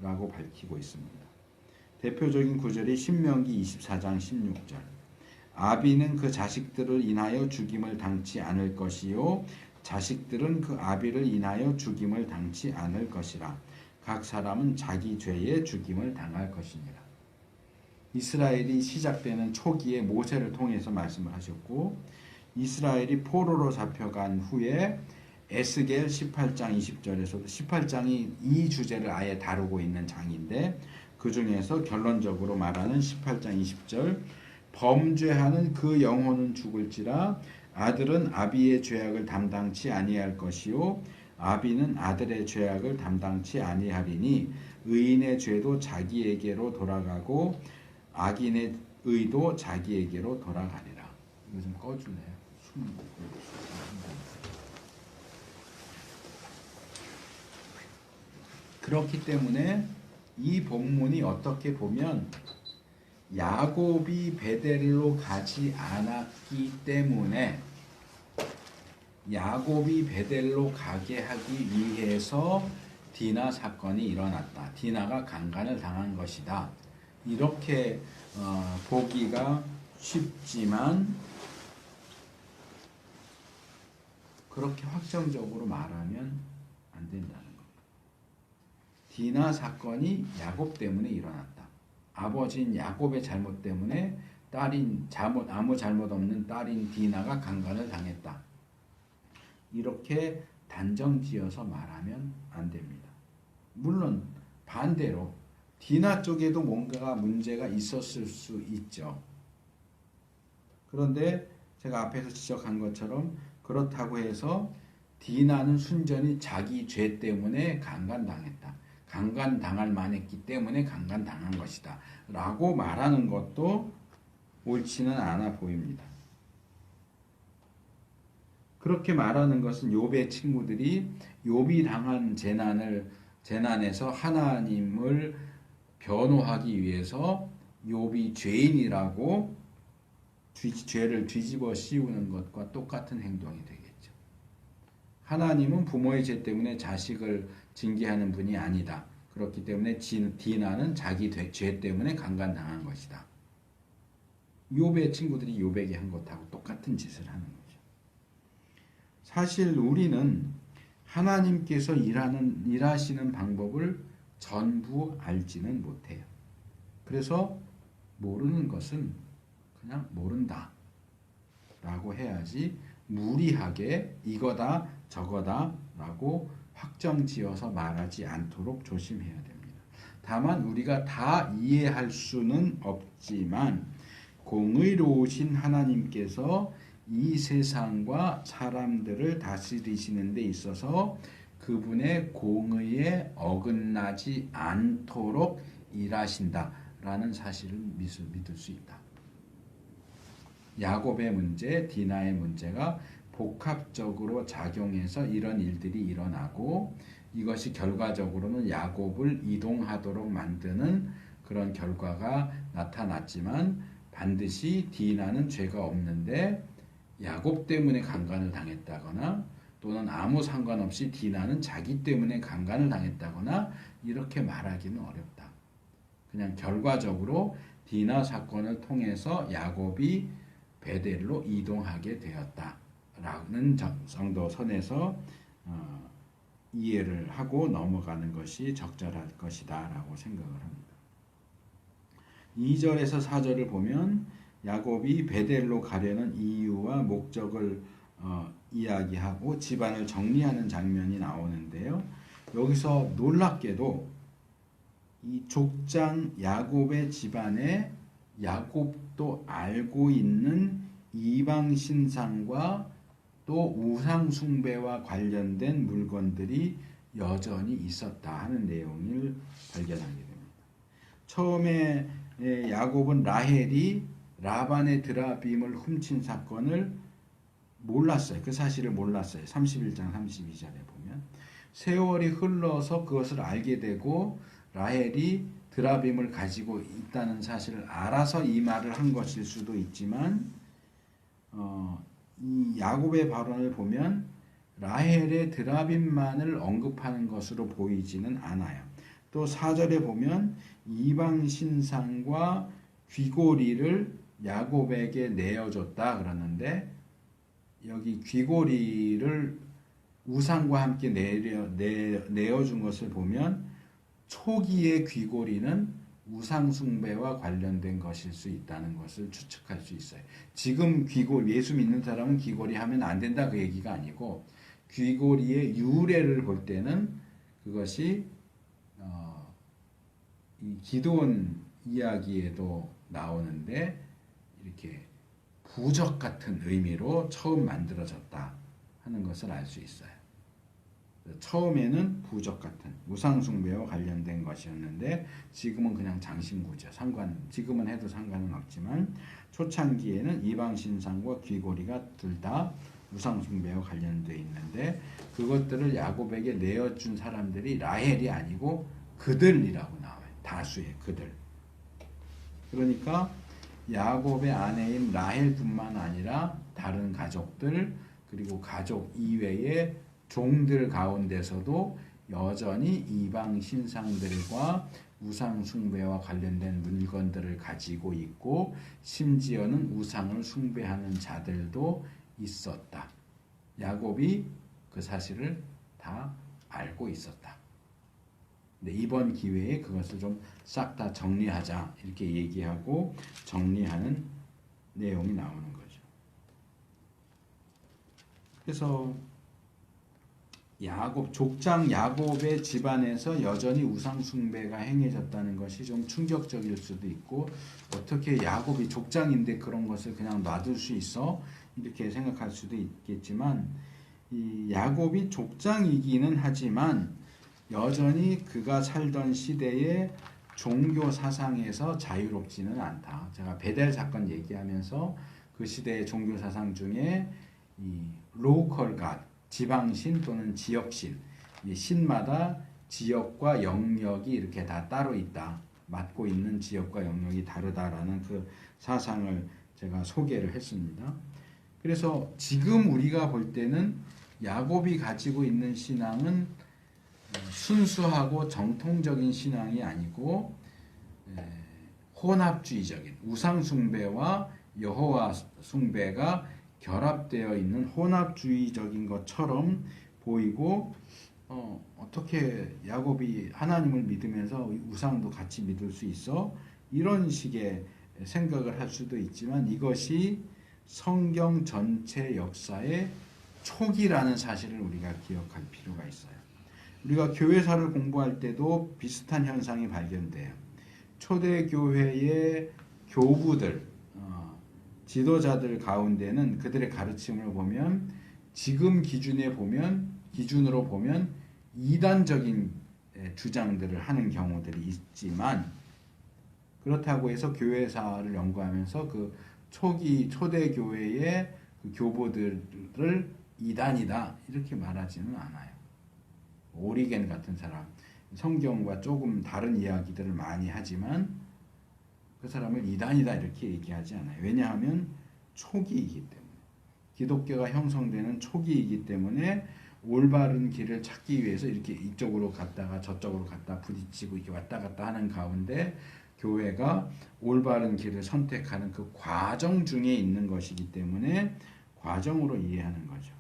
라고 밝히고 있습니다. 대표적인 구절이 신명기 24장 16절. 아비는 그 자식들을 인하여 죽임을 당치 않을 것이요 자식들은 그 아비를 인하여 죽임을 당치 않을 것이라. 각 사람은 자기 죄에 죽임을 당할 것이니라. 이스라엘이 시작되는 초기에 모세를 통해서 말씀을 하셨고, 이스라엘이 포로로 잡혀간 후에 에스겔 18장 20절에서도 18장이 이 주제를 아예 다루고 있는 장인데, 그 중에서 결론적으로 말하는 18장 20절, 범죄하는 그 영혼은 죽을지라. 아들은 아비의 죄악을 담당치 아니할 것이요 아비는 아들의 죄악을 담당치 아니하리니 의인의 죄도 자기에게로 돌아가고 악인의 의도 자기에게로 돌아가리라. 이거 좀 꺼줄래요? 그렇기 때문에 이 본문이 어떻게 보면 야곱이 베델로 가지 않았기 때문에 야곱이 베델로 가게 하기 위해서 디나 사건이 일어났다. 디나가 강간을 당한 것이다. 이렇게 보기가 쉽지만 그렇게 확정적으로 말하면 안 된다는 겁니다. 디나 사건이 야곱 때문에 일어났다. 아버지인 야곱의 잘못 때문에 아무 잘못 없는 딸인 디나가 강간을 당했다. 이렇게 단정지어서 말하면 안 됩니다. 물론 반대로 디나 쪽에도 뭔가 문제가 있었을 수 있죠. 그런데 제가 앞에서 지적한 것처럼 그렇다고 해서 디나는 순전히 자기 죄 때문에 강간당했다. 강간당할 만했기 때문에 강간당한 것이다. 라고 말하는 것도 옳지는 않아 보입니다. 그렇게 말하는 것은 욥의 친구들이 욥이 당한 재난에서 하나님을 변호하기 위해서 욥이 죄인이라고 죄를 뒤집어 씌우는 것과 똑같은 행동이 되겠죠. 하나님은 부모의 죄 때문에 자식을 징계하는 분이 아니다. 그렇기 때문에 디나는 자기 죄 때문에 강간당한 것이다. 욥의 친구들이 욥에게 한 것하고 똑같은 짓을 하는 거죠. 사실 우리는 하나님께서 일하시는 방법을 전부 알지는 못해요. 그래서 모르는 것은 그냥 모른다 라고 해야지 무리하게 이거다 저거다 라고 확정지어서 말하지 않도록 조심해야 됩니다. 다만 우리가 다 이해할 수는 없지만 공의로우신 하나님께서 이 세상과 사람들을 다스리시는 데 있어서 그분의 공의에 어긋나지 않도록 일하신다라는 사실을 믿을 수 있다. 야곱의 문제, 디나의 문제가 복합적으로 작용해서 이런 일들이 일어나고 이것이 결과적으로는 야곱을 이동하도록 만드는 그런 결과가 나타났지만 반드시 디나는 죄가 없는데 야곱 때문에 강간을 당했다거나 또는 아무 상관없이 디나는 자기 때문에 강간을 당했다거나 이렇게 말하기는 어렵다. 그냥 결과적으로 디나 사건을 통해서 야곱이 베델로 이동하게 되었다라는 정도 선에서 이해를 하고 넘어가는 것이 적절할 것이다 라고 생각을 합니다. 2절에서 4절을 보면 야곱이 베델로 가려는 이유와 목적을 이야기하고 집안을 정리하는 장면이 나오는데요. 여기서 놀랍게도 이 족장 야곱의 집안에 야곱도 알고 있는 이방 신상과 또 우상 숭배와 관련된 물건들이 여전히 있었다 하는 내용을 발견하게 됩니다. 처음에 야곱은 라헬이 라반의 드라빔을 훔친 사건을 몰랐어요. 그 사실을 몰랐어요. 31장 32절에 보면 세월이 흘러서 그것을 알게 되고 라헬이 드라빔을 가지고 있다는 사실을 알아서 이 말을 한 것일 수도 있지만 이 야곱의 발언을 보면 라헬의 드라빔만을 언급하는 것으로 보이지는 않아요. 또 4절에 보면 이방 신상과 귀고리를 야곱에게 내어줬다 그러는데 여기 귀고리를 우상과 함께 내어준 것을 보면 초기의 귀고리는 우상 숭배와 관련된 것일 수 있다는 것을 추측할 수 있어요. 지금 귀고리, 예수 믿는 사람은 귀고리 하면 안 된다 그 얘기가 아니고 귀고리의 유래를 볼 때는 그것이 이 기드온 이야기에도 나오는데 이렇게 부적 같은 의미로 처음 만들어졌다 하는 것을 알 수 있어요. 처음에는 부적 같은 우상숭배와 관련된 것이었는데 지금은 그냥 장신구죠. 지금은 해도 상관은 없지만 초창기에는 이방신상과 귀고리가 둘 다 우상숭배와 관련되어 있는데 그것들을 야곱에게 내어준 사람들이 라헬이 아니고 그들이라고 나와요. 다수의 그들. 그러니까 야곱의 아내인 라헬뿐만 아니라 다른 가족들 그리고 가족 이외의 종들 가운데서도 여전히 이방 신상들과 우상 숭배와 관련된 물건들을 가지고 있고 심지어는 우상을 숭배하는 자들도 있었다. 야곱이 그 사실을 다 알고 있었다. 근데 이번 기회에 그것을 좀 싹 다 정리하자 이렇게 얘기하고 정리하는 내용이 나오는 거죠. 그래서 족장 야곱의 집안에서 여전히 우상 숭배가 행해졌다는 것이 좀 충격적일 수도 있고 어떻게 야곱이 족장인데 그런 것을 그냥 놔둘 수 있어? 이렇게 생각할 수도 있겠지만 이 야곱이 족장이기는 하지만 여전히 그가 살던 시대의 종교 사상에서 자유롭지는 않다. 제가 베델 사건 얘기하면서 그 시대의 종교 사상 중에 이 로컬 갓 지방신 또는 지역신, 이 신마다 지역과 영역이 이렇게 다 따로 있다. 맡고 있는 지역과 영역이 다르다라는 그 사상을 제가 소개를 했습니다. 그래서 지금 우리가 볼 때는 야곱이 가지고 있는 신앙은 순수하고 정통적인 신앙이 아니고 혼합주의적인 우상 숭배와 여호와 숭배가 결합되어 있는 혼합주의적인 것처럼 보이고 어떻게 야곱이 하나님을 믿으면서 우상도 같이 믿을 수 있어? 이런 식의 생각을 할 수도 있지만 이것이 성경 전체 역사의 초기라는 사실을 우리가 기억할 필요가 있어요. 우리가 교회사를 공부할 때도 비슷한 현상이 발견돼요. 초대교회의 교부들 지도자들 가운데는 그들의 가르침을 보면 지금 기준으로 보면 이단적인 주장들을 하는 경우들이 있지만 그렇다고 해서 교회사를 연구하면서 그 초대 교회의 그 교부들을 이단이다 이렇게 말하지는 않아요. 오리겐 같은 사람 성경과 조금 다른 이야기들을 많이 하지만 그 사람을 이단이다 이렇게 얘기하지 않아요. 왜냐하면 초기이기 때문에 기독교가 형성되는 초기이기 때문에 올바른 길을 찾기 위해서 이렇게 이쪽으로 갔다가 저쪽으로 갔다 부딪히고 이렇게 왔다 갔다 하는 가운데 교회가 올바른 길을 선택하는 그 과정 중에 있는 것이기 때문에 과정으로 이해하는 거죠.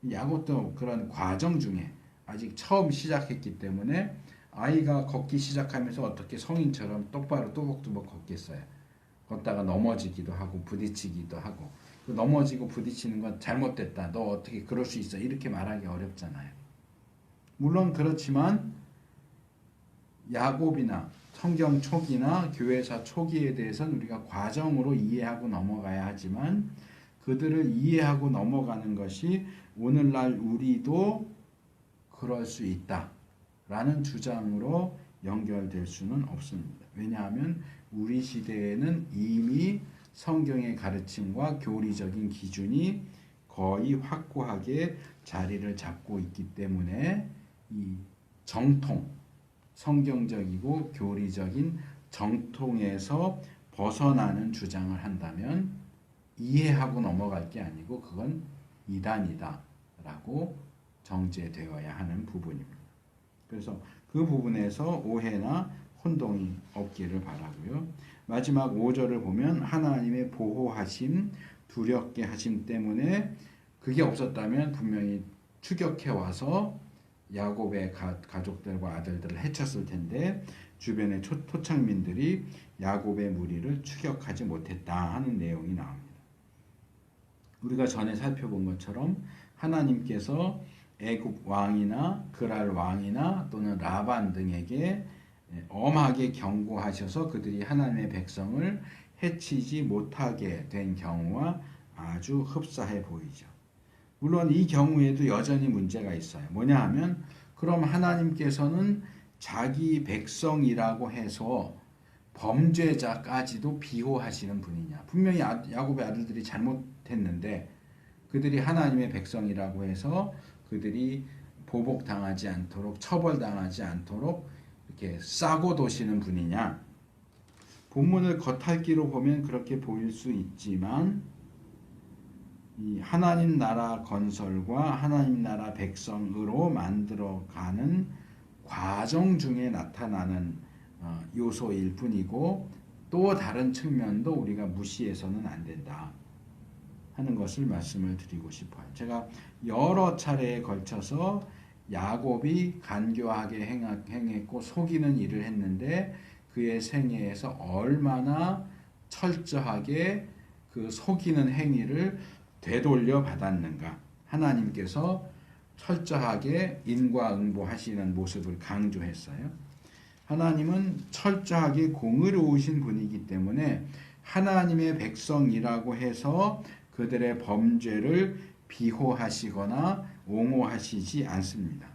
야곱도 그런 과정 중에 아직 처음 시작했기 때문에 아이가 걷기 시작하면서 어떻게 성인처럼 똑바로 뚜벅뚜벅 걷겠어요. 걷다가 넘어지기도 하고 부딪히기도 하고 그 넘어지고 부딪히는 건 잘못됐다. 너 어떻게 그럴 수 있어. 이렇게 말하기 어렵잖아요. 물론 그렇지만 야곱이나 성경 초기나 교회사 초기에 대해서는 우리가 과정으로 이해하고 넘어가야 하지만 그들을 이해하고 넘어가는 것이 오늘날 우리도 그럴 수 있다라는 주장으로 연결될 수는 없습니다. 왜냐하면 우리 시대에는 이미 성경의 가르침과 교리적인 기준이 거의 확고하게 자리를 잡고 있기 때문에 이 정통, 성경적이고 교리적인 정통에서 벗어나는 주장을 한다면 이해하고 넘어갈 게 아니고 그건 이단이다 라고 정죄되어야 하는 부분입니다. 그래서 그 부분에서 오해나 혼동이 없기를 바라고요. 마지막 5절을 보면 하나님의 보호하심, 두렵게 하심 때문에 그게 없었다면 분명히 추격해 와서 야곱의 가족들과 아들들을 해쳤을 텐데 주변의 토착민들이 야곱의 무리를 추격하지 못했다 하는 내용이 나옵니다. 우리가 전에 살펴본 것처럼 하나님께서 애굽 왕이나 그랄 왕이나 또는 라반 등에게 엄하게 경고하셔서 그들이 하나님의 백성을 해치지 못하게 된 경우와 아주 흡사해 보이죠. 물론 이 경우에도 여전히 문제가 있어요. 뭐냐 하면 그럼 하나님께서는 자기 백성이라고 해서 범죄자까지도 비호하시는 분이냐. 분명히 야곱의 아들들이 잘못했는데 그들이 하나님의 백성이라고 해서 그들이 보복당하지 않도록 처벌당하지 않도록 이렇게 싸고 도시는 분이냐. 본문을 겉핥기로 보면 그렇게 보일 수 있지만 이 하나님 나라 건설과 하나님 나라 백성으로 만들어가는 과정 중에 나타나는 요소일 뿐이고 또 다른 측면도 우리가 무시해서는 안 된다 하는 것을 말씀을 드리고 싶어요. 제가 여러 차례에 걸쳐서 야곱이 간교하게 행했고 속이는 일을 했는데 그의 생애에서 얼마나 철저하게 그 속이는 행위를 되돌려 받았는가. 하나님께서 철저하게 인과응보하시는 모습을 강조했어요. 하나님은 철저하게 공의로우신 분이기 때문에 하나님의 백성이라고 해서 그들의 범죄를 비호하시거나 옹호하시지 않습니다.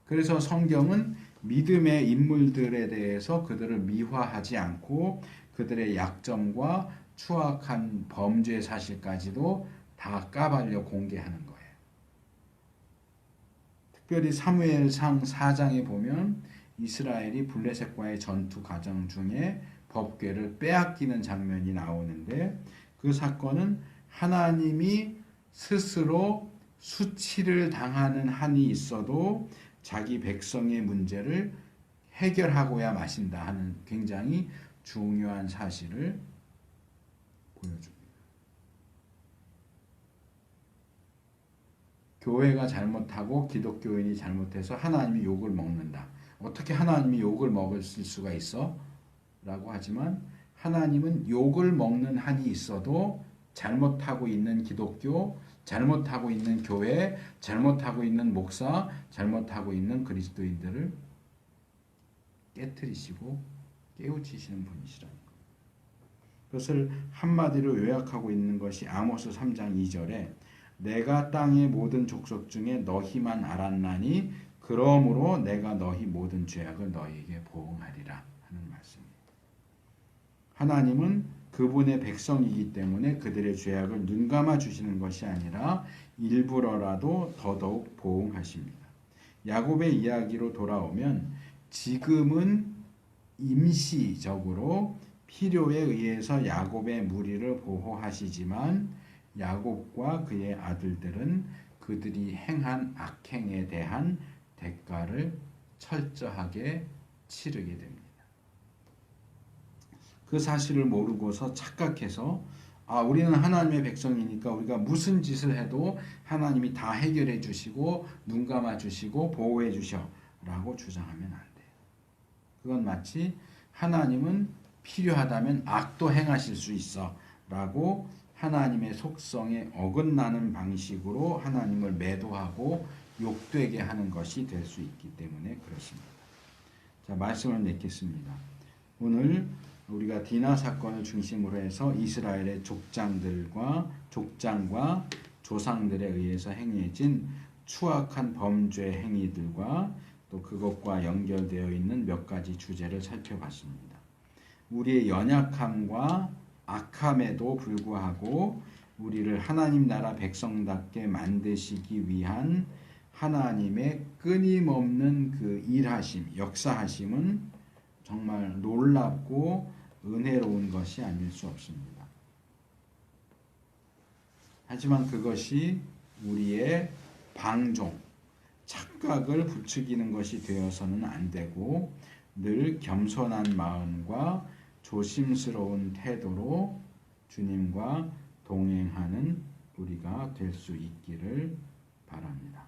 그래서 성경은 믿음의 인물들에 대해서 그들을 미화하지 않고 그들의 약점과 추악한 범죄 사실까지도 다 까발려 공개하는 거예요. 특별히 사무엘상 4장에 보면 이스라엘이 블레셋과의 전투 과정 중에 법궤를 빼앗기는 장면이 나오는데 그 사건은 하나님이 스스로 수치를 당하는 한이 있어도 자기 백성의 문제를 해결하고야 마신다 하는 굉장히 중요한 사실을 보여줍니다. 교회가 잘못하고 기독교인이 잘못해서 하나님이 욕을 먹는다. 어떻게 하나님이 욕을 먹을 수가 있어? 라고 하지만 하나님은 욕을 먹는 한이 있어도 잘못하고 있는 기독교, 잘못하고 있는 교회, 잘못하고 있는 목사, 잘못하고 있는 그리스도인들을 깨트리시고 깨우치시는 분이시라는 거예요. 그것을 한마디로 요약하고 있는 것이 아모스 3장 2절에 내가 땅의 모든 족속 중에 너희만 알았나니 그러므로 내가 너희 모든 죄악을 너희에게 보응하리라 하는 말씀입니다. 하나님은 그분의 백성이기 때문에 그들의 죄악을 눈감아 주시는 것이 아니라 일부러라도 더더욱 보응하십니다. 야곱의 이야기로 돌아오면 지금은 임시적으로 필요에 의해서 야곱의 무리를 보호하시지만 야곱과 그의 아들들은 그들이 행한 악행에 대한 대가를 철저하게 치르게 됩니다. 그 사실을 모르고서 착각해서 우리는 하나님의 백성이니까 우리가 무슨 짓을 해도 하나님이 다 해결해 주시고 눈 감아 주시고 보호해 주셔 라고 주장하면 안 돼요. 그건 마치 하나님은 필요하다면 악도 행하실 수 있어 라고 하나님의 속성에 어긋나는 방식으로 하나님을 매도하고 욕되게 하는 것이 될 수 있기 때문에 그렇습니다. 자, 말씀을 맺겠습니다. 오늘 우리가 디나 사건을 중심으로 해서 이스라엘의 족장과 조상들에 의해서 행해진 추악한 범죄 행위들과 또 그것과 연결되어 있는 몇 가지 주제를 살펴봤습니다. 우리의 연약함과 악함에도 불구하고 우리를 하나님 나라 백성답게 만드시기 위한 하나님의 끊임없는 그 일하심, 역사하심은 정말 놀랍고 은혜로운 것이 아닐 수 없습니다. 하지만 그것이 우리의 방종, 착각을 부추기는 것이 되어서는 안 되고 늘 겸손한 마음과 조심스러운 태도로 주님과 동행하는 우리가 될 수 있기를 바랍니다.